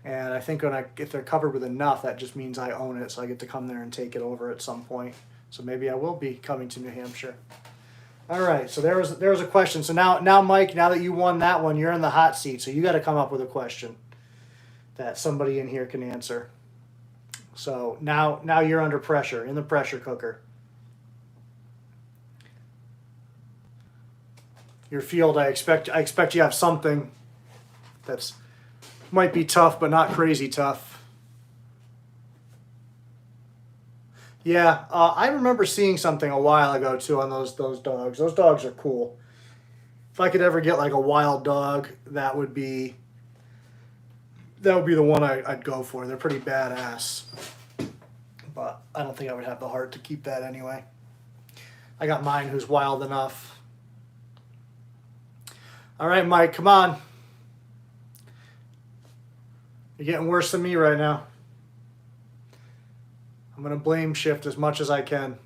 And I think if they're covered with enough, that just means I own it, so I get to come there and take it over at some point. So maybe I will be coming to New Hampshire. All right, so there was a question. So now, Mike, now that you won that one, you're in the hot seat. So you got to come up with a question that somebody in here can answer. So now you're under pressure, in the pressure cooker. Your field, I expect you have something that's might be tough, but not crazy tough. Yeah, I remember seeing something a while ago too on those dogs. Those dogs are cool. If I could ever get like a wild dog, that would be that would be the one I'd go for. They're pretty badass. But I don't think I would have the heart to keep that anyway. I got mine who's wild enough. All right, Mike, come on. You're getting worse than me right now. I'm going to blame shift as much as I can.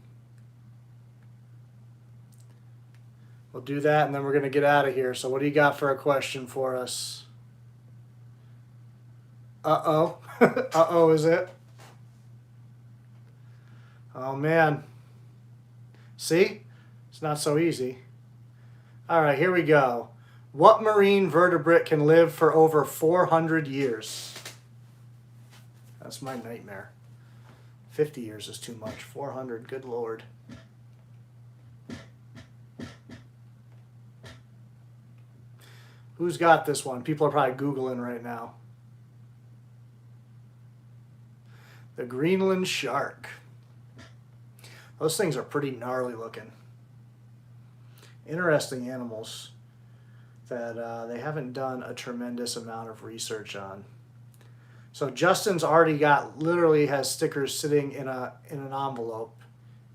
We'll do that, and then we're going to get out of here. So what do you got for a question for us? Uh-oh. Uh-oh, is it? Oh, man. See? It's not so easy. All right, here we go. What marine vertebrate can live for over 400 years? That's my nightmare. 50 years is too much. 400, good Lord. Who's got this one? People are probably Googling right now. The Greenland shark. Those things are pretty gnarly looking. Interesting animals that they haven't done a tremendous amount of research on. So Justin's already literally has stickers sitting in an envelope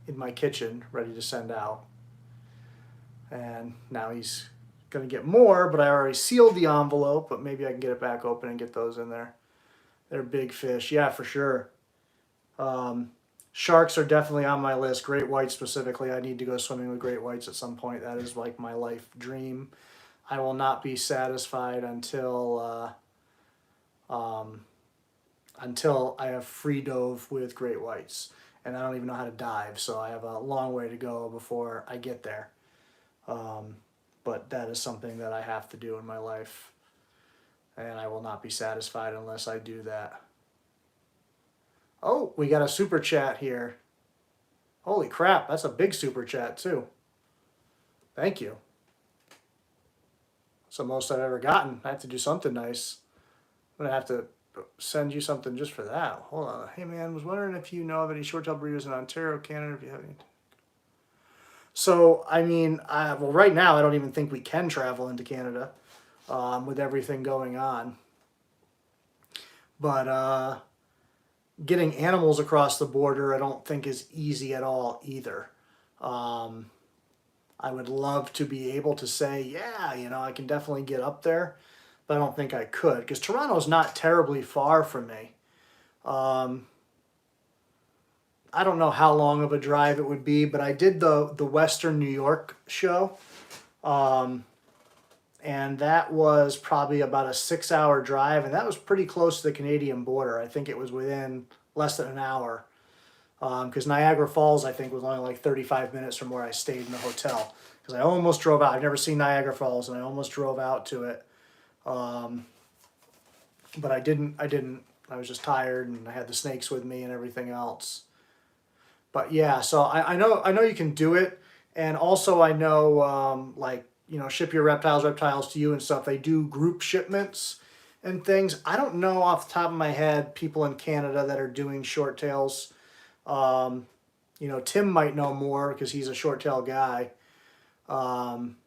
in my kitchen ready to send out. And now he's going to get more, but I already sealed the envelope, but maybe I can get it back open and get those in there. They're big fish. Yeah, for sure. Sharks are definitely on my list. Great whites specifically. I need to go swimming with great whites at some point. That is like my life dream. I will not be satisfied until I have free dove with great whites. And I don't even know how to dive, so I have a long way to go before I get there. But that is something that I have to do in my life. And I will not be satisfied unless I do that. Oh, we got a super chat here. Holy crap, that's a big super chat too. Thank you. It's the most I've ever gotten. I have to do something nice. I'm going to have to send you something just for that. Hold on. Hey man, was wondering if you know of any short-tail breeders in Ontario, Canada, if you have any. So, I mean, well, right now I don't even think we can travel into Canada with everything going on. But getting animals across the border I don't think is easy at all either. I would love to be able to say, yeah, you know, I can definitely get up there, but I don't think I could because Toronto's not terribly far from me. I don't know how long of a drive it would be, but I did the Western New York show, and that was probably about a 6-hour drive, and that was pretty close to the Canadian border. I think it was within less than an hour, because Niagara Falls, I think, was only like 35 minutes from where I stayed in the hotel, because I almost drove out. I've never seen Niagara Falls, and I almost drove out to it, but I didn't. I was just tired, and I had the snakes with me and everything else. But yeah, so I know you can do it, and also I know like, you know, ship your reptiles to you and stuff. They do group shipments and things. I don't know off the top of my head people in Canada that are doing short tails. You know, Tim might know more because he's a short tail guy. And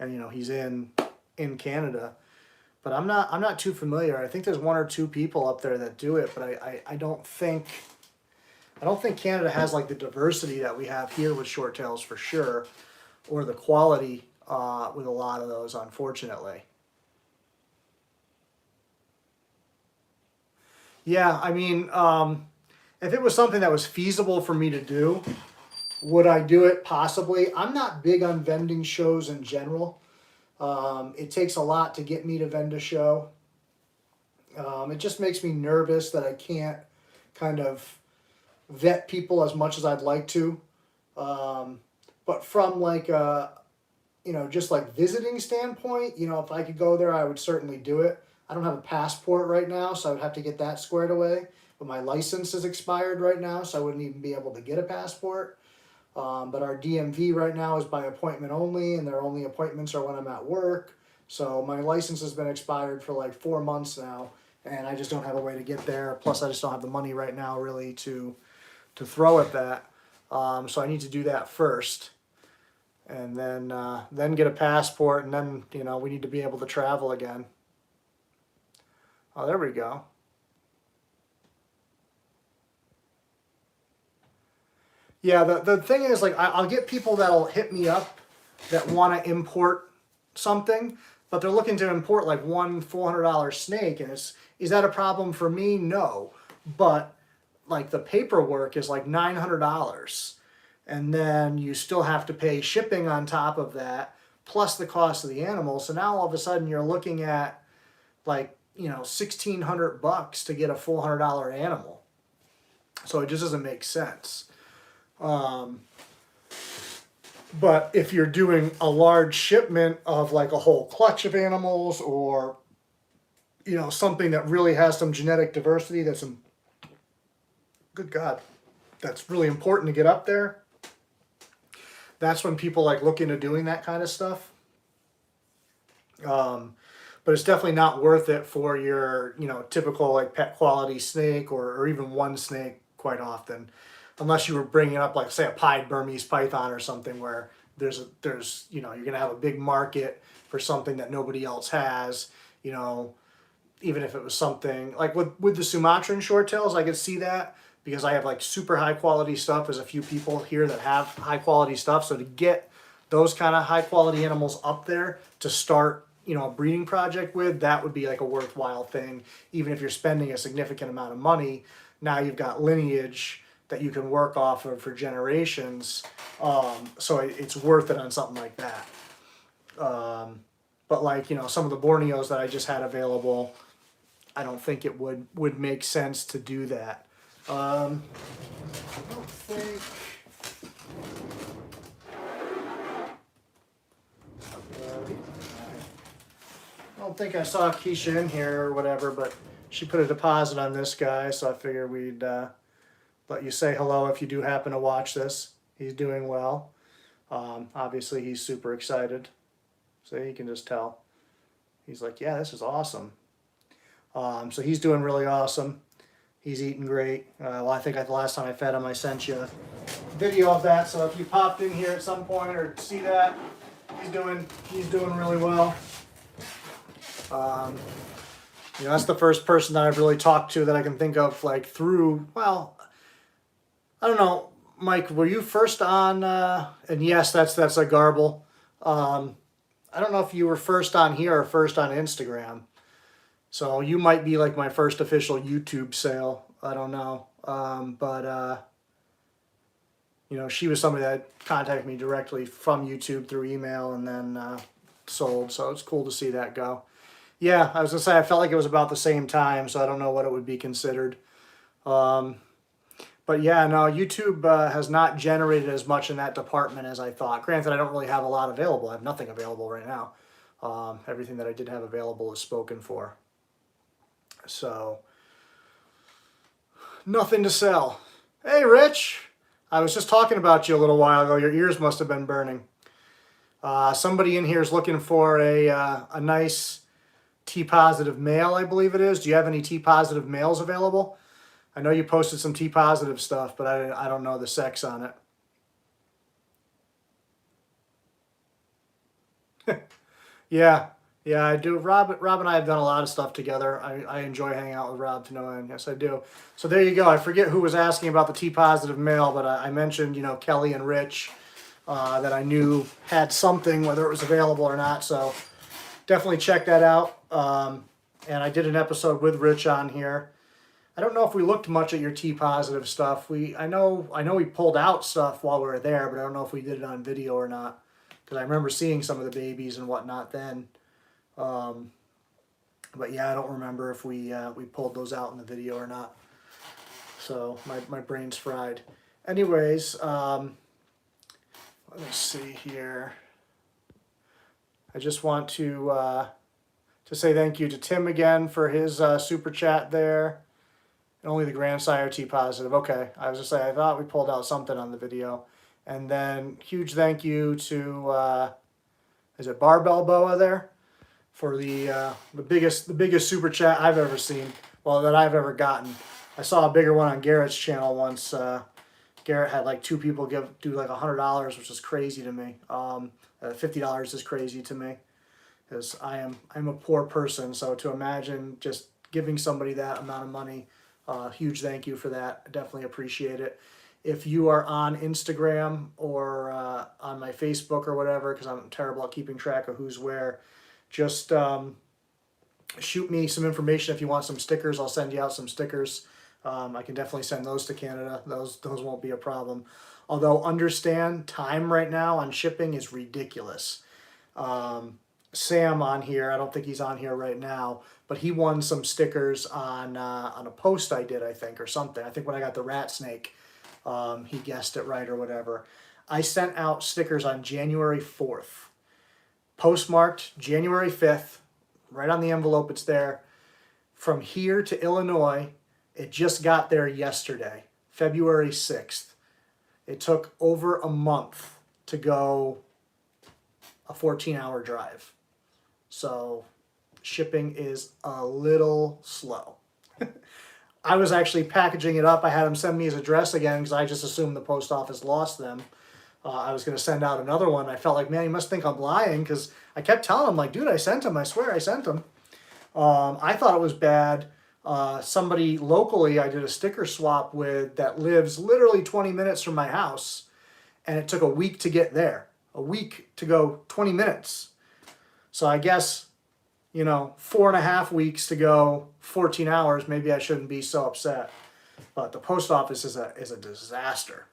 you know, he's in Canada. But I'm not too familiar. I think there's 1 or 2 people up there that do it, but I don't think Canada has like the diversity that we have here with short tails for sure, or the quality with a lot of those, unfortunately. Yeah, I mean, if it was something that was feasible for me to do, would I do it? Possibly. I'm not big on vending shows in general. It takes a lot to get me to vend a show. It just makes me nervous that I can't kind of vet people as much as I'd like to. But from like you know, just like visiting standpoint, you know, if I could go there, I would certainly do it. I don't have a passport right now, so I would have to get that squared away. But my license is expired right now, so I wouldn't even be able to get a passport. But our DMV right now is by appointment only, and their only appointments are when I'm at work. So my license has been expired for like 4 months now, and I just don't have a way to get there. Plus, I just don't have the money right now really to throw at that. So I need to do that first, and then get a passport, and then, you know, we need to be able to travel again. Oh, there we go. Yeah, the thing is, like, I'll get people that'll hit me up that want to import something, but they're looking to import like one $400 snake, and is that a problem for me? No, but like the paperwork is like $900, and then you still have to pay shipping on top of that, plus the cost of the animal. So now all of a sudden you're looking at like, you know, $1,600 to get a $400 animal. So it just doesn't make sense. But if you're doing a large shipment of like a whole clutch of animals, or, you know, something that really has some genetic diversity, that's some, good God, that's really important to get up there, that's when people like look into doing that kind of stuff. But it's definitely not worth it for your, you know, typical like pet quality snake, or even one snake quite often. Unless you were bringing up, like, say, a pied Burmese python or something, where there's you know, you're gonna have a big market for something that nobody else has. You know, even if it was something like with the Sumatran shorttails, I could see that, because I have like super high quality stuff. There's a few people here that have high quality stuff, so to get those kind of high quality animals up there to start, you know, a breeding project with, that would be like a worthwhile thing. Even if you're spending a significant amount of money, now you've got lineage that you can work off of for generations. So it's worth it on something like that. But like, you know, some of the Borneos that I just had available, I don't think it would make sense to do that. I don't think. I don't think I saw Keisha in here or whatever, but she put a deposit on this guy, so I figured we'd let you say hello if you do happen to watch this. He's doing well. Obviously, he's super excited. So you can just tell. He's like, yeah, this is awesome. So he's doing really awesome. He's eating great. Well, I think the last time I fed him, I sent you a video of that. So if you popped in here at some point or see that, he's doing really well. You know, that's the first person that I've really talked to that I can think of, like, through, well, I don't know, Mike, were you first on, and yes, that's a garble. I don't know if you were first on here or first on Instagram. So you might be like my first official YouTube sale. I don't know. You know, she was somebody that contacted me directly from YouTube through email, and then sold. So it's cool to see that go. Yeah, I was going to say, I felt like it was about the same time, so I don't know what it would be considered. But yeah, no, YouTube has not generated as much in that department as I thought. Granted, I don't really have a lot available. I have nothing available right now. Everything that I did have available is spoken for. So, nothing to sell. Hey, Rich. I was just talking about you a little while ago. Your ears must have been burning. Somebody in here is looking for a nice T-positive male, I believe it is. Do you have any T-positive males available? I know you posted some T-positive stuff, but I don't know the sex on it. Yeah, I do. Rob and I have done a lot of stuff together. I enjoy hanging out with Rob to no end. Yes, I do. So there you go. I forget who was asking about the T-positive male, but I mentioned, you know, Kelly and Rich that I knew had something, whether it was available or not. So definitely check that out. And I did an episode with Rich on here. I don't know if we looked much at your T-positive stuff. I know we pulled out stuff while we were there, but I don't know if we did it on video or not, because I remember seeing some of the babies and whatnot then. But yeah, I don't remember if we pulled those out in the video or not. So my brain's fried. Anyways, let me see here. I just want to say thank you to Tim again for his super chat there. And only the grandsire T-positive. Okay, I was just saying, I thought we pulled out something on the video. And then huge thank you to is it Barbell Boa there for the biggest super chat I've ever seen. Well, that I've ever gotten. I saw a bigger one on Garrett's channel once. Garrett had like 2 people do like $100, which is crazy to me. $50 is crazy to me, because I'm a poor person. So to imagine just giving somebody that amount of money. Huge thank you for that. I definitely appreciate it. If you are on Instagram or on my Facebook or whatever, because I'm terrible at keeping track of who's where, just shoot me some information if you want some stickers. I'll send you out some stickers. I can definitely send those to Canada. Those won't be a problem. Although understand, time right now on shipping is ridiculous. Sam on here, I don't think he's on here right now, but he won some stickers on a post I did, I think, or something. I think when I got the rat snake, he guessed it right or whatever. I sent out stickers on January 4th, postmarked January 5th, right on the envelope it's there. From here to Illinois, it just got there yesterday, February 6th. It took over a month to go a 14-hour drive. So shipping is a little slow. I was actually packaging it up. I had him send me his address again because I just assumed the post office lost them. I was going to send out another one. I felt like, man, he must think I'm lying because I kept telling him, like, dude, I sent him. I swear I sent him. I thought it was bad. Somebody locally I did a sticker swap with that lives literally 20 minutes from my house, and it took a week to get there. A week to go 20 minutes. So I guess, 4.5 weeks to go 14 hours, maybe I shouldn't be so upset. But the post office is a disaster.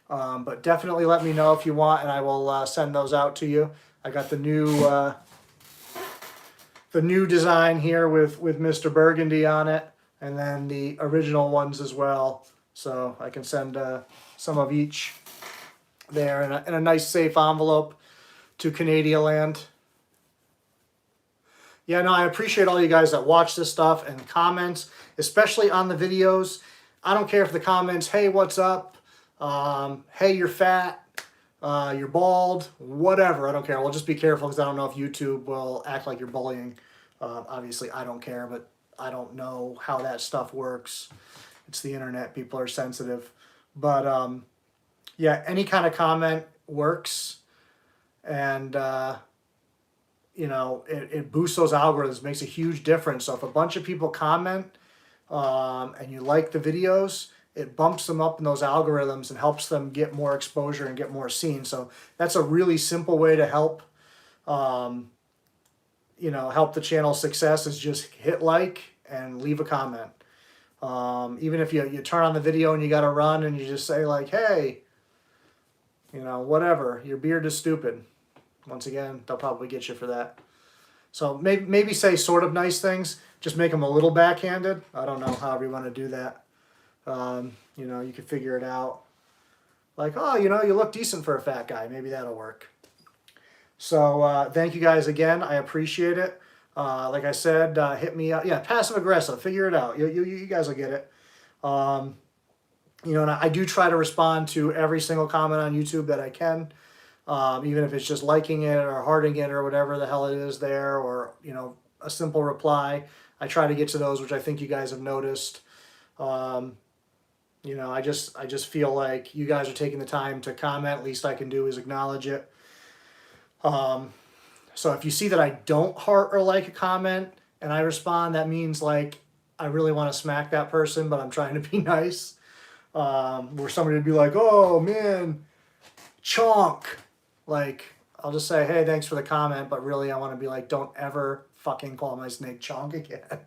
But definitely let me know if you want, and I will send those out to you. I got the new design here with Mr. Burgundy on it, and then the original ones as well. So I can send some of each there in a nice safe envelope to Canadian land. Yeah, no, I appreciate all you guys that watch this stuff and comments, especially on the videos. I don't care if the comments, hey, what's up? Hey, you're fat. You're bald. Whatever. I don't care. Well, just be careful because I don't know if YouTube will act like you're bullying. Obviously, I don't care, but I don't know how that stuff works. It's the internet. People are sensitive. But, yeah, any kind of comment works. And, it boosts those algorithms, makes a huge difference. So if a bunch of people comment and you like the videos, it bumps them up in those algorithms and helps them get more exposure and get more seen. So that's a really simple way to help, help the channel's success is just hit like and leave a comment. Even if you turn on the video and you got to run and you just say like, hey, whatever, your beard is stupid. Once again, they'll probably get you for that. So maybe say sort of nice things. Just make them a little backhanded. I don't know, however you want to do that. You can figure it out. Like, oh, you look decent for a fat guy. Maybe that'll work. So thank you guys again. I appreciate it. Like I said, hit me up. Yeah, passive aggressive. Figure it out. You guys will get it. And I do try to respond to every single comment on YouTube that I can. Even if it's just liking it or hearting it or whatever the hell it is there, or, a simple reply. I try to get to those, which I think you guys have noticed. I just feel like you guys are taking the time to comment. Least I can do is acknowledge it. So if you see that I don't heart or like a comment and I respond, that means like I really want to smack that person, but I'm trying to be nice. Where somebody would be like, oh man, chonk. Like, I'll just say, hey, thanks for the comment, but really I want to be like, don't ever fucking call my snake chonk again.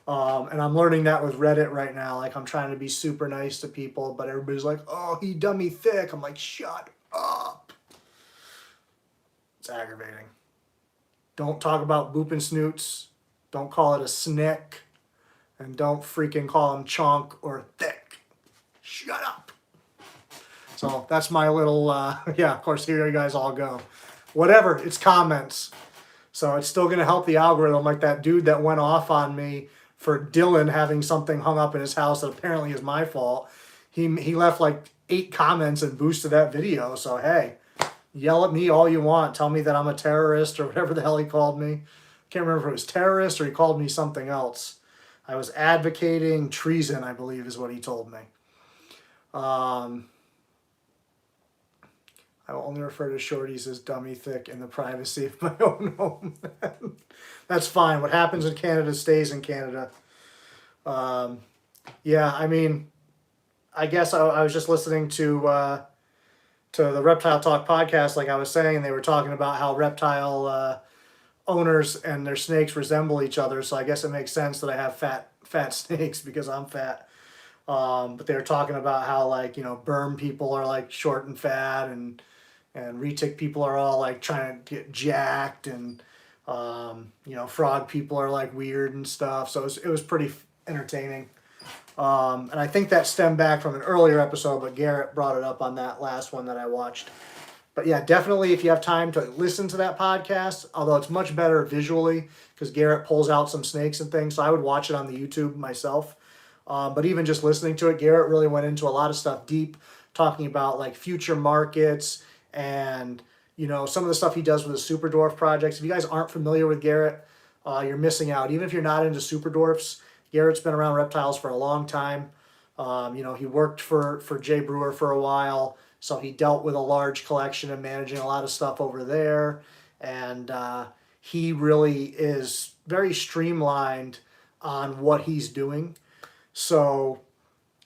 And I'm learning that with Reddit right now. Like, I'm trying to be super nice to people, but everybody's like, oh, he dummy thick. I'm like, shut up. It's aggravating. Don't talk about booping snoots. Don't call it a snick. And don't freaking call him chonk or thick. Shut up. So that's my little, of course, here you guys all go. Whatever, it's comments. So it's still going to help the algorithm, like that dude that went off on me for Dylan having something hung up in his house that apparently is my fault. He left like 8 comments and boosted that video. So, hey, yell at me all you want. Tell me that I'm a terrorist or whatever the hell he called me. Can't remember if it was terrorist or he called me something else. I was advocating treason, I believe is what he told me. I will only refer to shorties as dummy thick in the privacy of my own home. That's fine. What happens in Canada stays in Canada. Yeah, I mean, I guess I was just listening to the Reptile Talk podcast, like I was saying. They were talking about how reptile owners and their snakes resemble each other. So I guess it makes sense that I have fat snakes because I'm fat. But they were talking about how, like, you know, Burm people are like short and fat, and retic people are all like trying to get jacked, and you know, frog people are like weird and stuff. So it was pretty entertaining. And I think that stemmed back from an earlier episode, but Garrett brought it up on that last one that I watched. But yeah, definitely if you have time to listen to that podcast, although it's much better visually because Garrett pulls out some snakes and things, so I would watch it on the YouTube myself. But even just listening to it, Garrett really went into a lot of stuff deep, talking about like future markets and, you know, some of the stuff he does with the Super Dwarf projects. If you guys aren't familiar with Garrett, you're missing out. Even if you're not into Super Dwarfs, Garrett's been around reptiles for a long time. You know, he worked for Jay Brewer for a while, so he dealt with a large collection and managing a lot of stuff over there. And he really is very streamlined on what he's doing. So,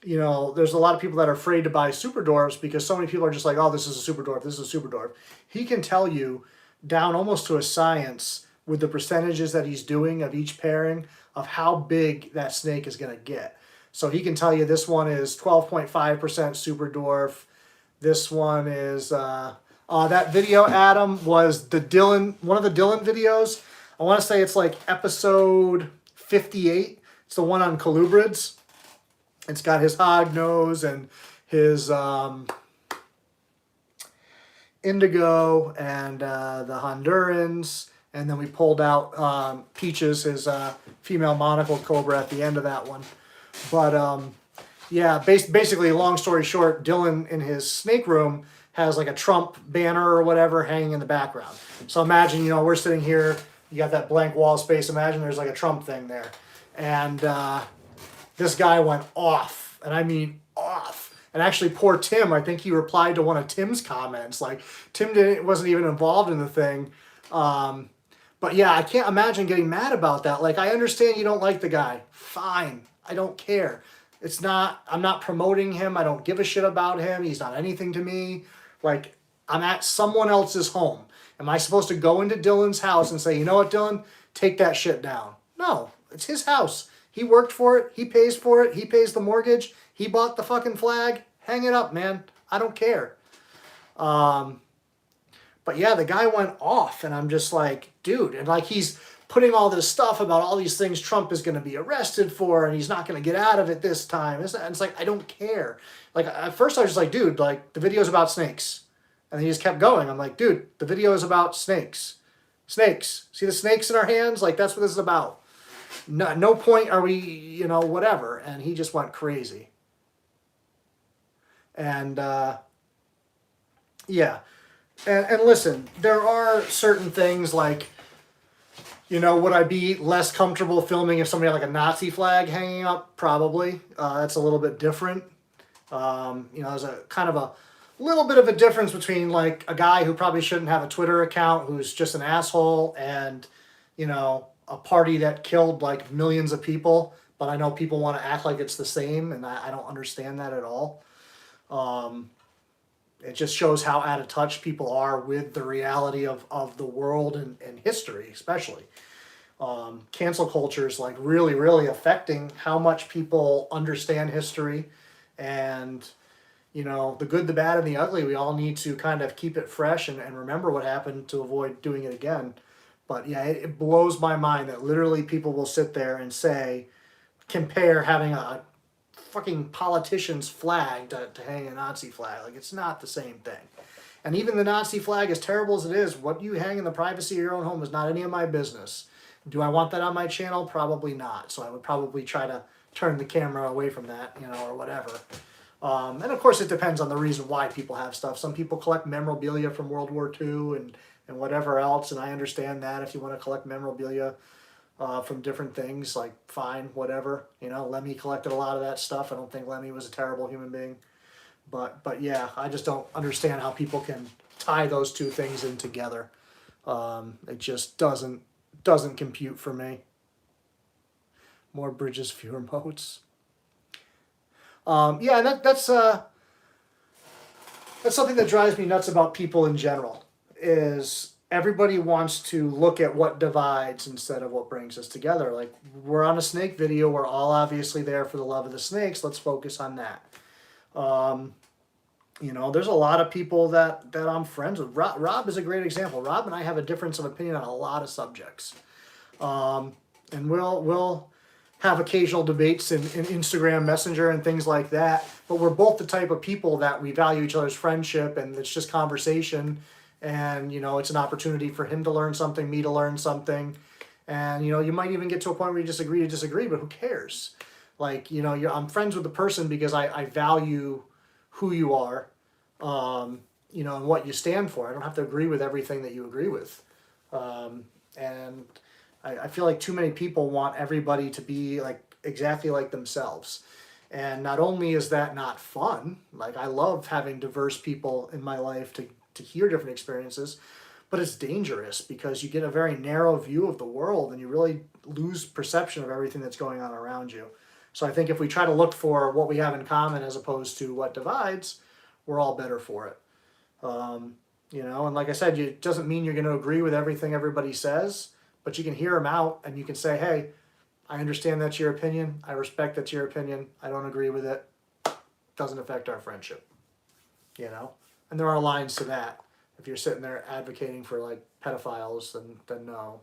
you know, there's a lot of people that are afraid to buy Super Dwarfs because so many people are just like, oh, this is a Super Dwarf, this is a Super Dwarf. He can tell you down almost to a science with the percentages that he's doing of each pairing of how big that snake is going to get. So he can tell you this one is 12.5% Super Dwarf. This one is, that video, Adam, was the Dylan, one of the Dylan videos. I want to say it's like episode 58. It's the one on colubrids. It's got his hog nose and his indigo and the Hondurans. And then we pulled out Peaches, his female monocled cobra at the end of that one. But yeah, basically, long story short, Dylan in his snake room has like a Trump banner or whatever hanging in the background. So imagine, you know, we're sitting here, you got that blank wall space. Imagine there's like a Trump thing there. And this guy went off, and I mean off. And actually, poor Tim, I think he replied to one of Tim's comments. Like, Tim wasn't even involved in the thing. But yeah, I can't imagine getting mad about that. Like, I understand you don't like the guy. Fine. I don't care. I'm not promoting him. I don't give a shit about him. He's not anything to me. Like, I'm at someone else's home. Am I supposed to go into Dylan's house and say, you know what, Dylan, take that shit down? No, it's his house. He worked for it. He pays for it. He pays the mortgage. He bought the fucking flag. Hang it up, man. I don't care. But yeah, the guy went off, and I'm just like, dude, and like he's putting all this stuff about all these things Trump is going to be arrested for, and he's not going to get out of it this time. It's like, I don't care. Like, at first I was just like, dude, like, the video's about snakes. And then he just kept going. I'm like, dude, the video is about snakes. Snakes. See the snakes in our hands? Like, that's what this is about. No point are we, you know, whatever. And he just went crazy. And, yeah. And listen, there are certain things like, you know, would I be less comfortable filming if somebody had like a Nazi flag hanging up? Probably. That's a little bit different. You know, there's a kind of a little bit of a difference between like a guy who probably shouldn't have a Twitter account who's just an asshole and, you know, a party that killed like millions of people. But I know people want to act like it's the same, and I don't understand that at all. It just shows how out of touch people are with the reality of the world and history, especially. Cancel culture is like really, really affecting how much people understand history. And, you know, the good, the bad, and the ugly, we all need to kind of keep it fresh and remember what happened to avoid doing it again. But yeah, it blows my mind that literally people will sit there and say, compare having a fucking politician's flag to hang a Nazi flag. Like, it's not the same thing. And even the Nazi flag, as terrible as it is, what you hang in the privacy of your own home is not any of my business. Do I want that on my channel? Probably not. So I would probably try to turn the camera away from that, you know, or whatever. And of course it depends on the reason why people have stuff. Some people collect memorabilia from World War II and whatever else, and I understand that if you want to collect memorabilia from different things, like, fine, whatever. You know, Lemmy collected a lot of that stuff. I don't think Lemmy was a terrible human being. But yeah, I just don't understand how people can tie those two things in together. It just doesn't compute for me. More bridges, fewer moats. Yeah, and that's something that drives me nuts about people in general, is everybody wants to look at what divides instead of what brings us together. Like, we're on a snake video, we're all obviously there for the love of the snakes, let's focus on that. You know, there's a lot of people that I'm friends with. Rob is a great example. Rob and I have a difference of opinion on a lot of subjects. And we'll have occasional debates in Instagram Messenger and things like that. But we're both the type of people that we value each other's friendship, and it's just conversation. And, you know, it's an opportunity for him to learn something, me to learn something. And, you know, you might even get to a point where you disagree, but who cares? Like, you know, I'm friends with the person because I value who you are, you know, and what you stand for. I don't have to agree with everything that you agree with. And I feel like too many people want everybody to be like exactly like themselves. And not only is that not fun, like I love having diverse people in my life to hear different experiences, but it's dangerous because you get a very narrow view of the world and you really lose perception of everything that's going on around you. So I think if we try to look for what we have in common as opposed to what divides, we're all better for it. You know, and like I said, it doesn't mean you're going to agree with everything everybody says, but you can hear them out and you can say, hey, I understand that's your opinion. I respect that's your opinion. I don't agree with it. Doesn't affect our friendship. You know? And there are lines to that. If you're sitting there advocating for like pedophiles, then no,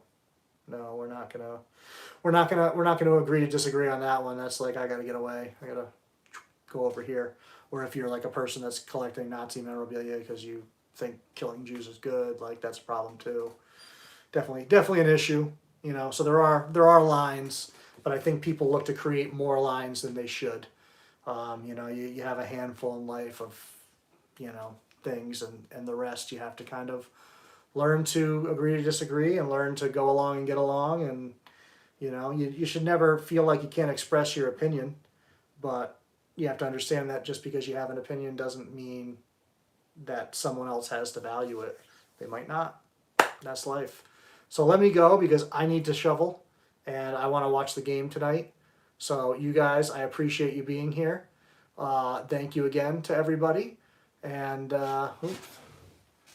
we're not gonna agree to disagree on that one. That's like, I gotta get away. I gotta go over here. Or if you're like a person that's collecting Nazi memorabilia because you think killing Jews is good, like that's a problem too. Definitely an issue. You know, so there are lines, but I think people look to create more lines than they should. You know, you have a handful in life of, you know, things, and the rest you have to kind of learn to agree to disagree and learn to go along and get along. And, you know, you should never feel like you can't express your opinion, but you have to understand that just because you have an opinion doesn't mean that someone else has to value it. They might not. That's life. So let me go because I need to shovel and I want to watch the game tonight. So you guys, I appreciate you being here. Thank you again to everybody. And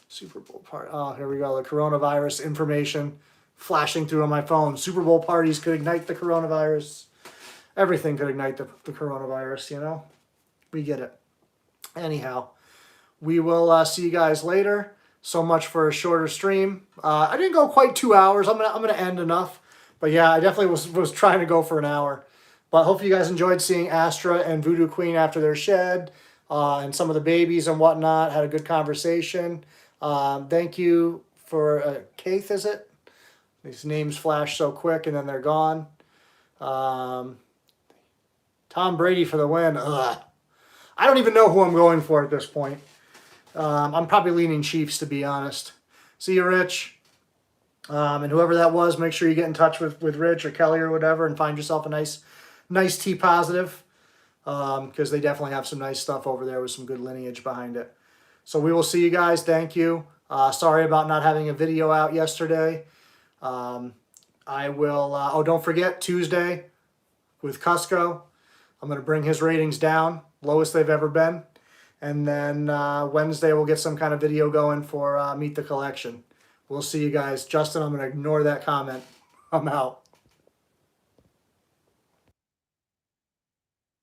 Super Bowl party. Oh, here we go. The coronavirus information flashing through on my phone. Super Bowl parties could ignite the coronavirus. Everything could ignite the coronavirus, you know. We get it. Anyhow, we will see you guys later. So much for a shorter stream. I didn't go quite 2 hours. I'm gonna end enough. But yeah, I definitely was trying to go for an hour. But hopefully you guys enjoyed seeing Astra and Voodoo Queen after their shed. And some of the babies and whatnot. Had a good conversation. Thank you for Keith, is it? These names flash so quick and then they're gone. Tom Brady for the win. Ugh. I don't even know who I'm going for at this point. I'm probably leaning Chiefs, to be honest. See you, Rich. And whoever that was, make sure you get in touch with Rich or Kelly or whatever and find yourself a nice T positive. Because they definitely have some nice stuff over there with some good lineage behind it. So we will see you guys. Thank you. Sorry about not having a video out yesterday. I will, don't forget, Tuesday with Cusco. I'm going to bring his ratings down, lowest they've ever been. And then Wednesday we'll get some kind of video going for Meet the Collection. We'll see you guys. Justin, I'm going to ignore that comment. I'm out.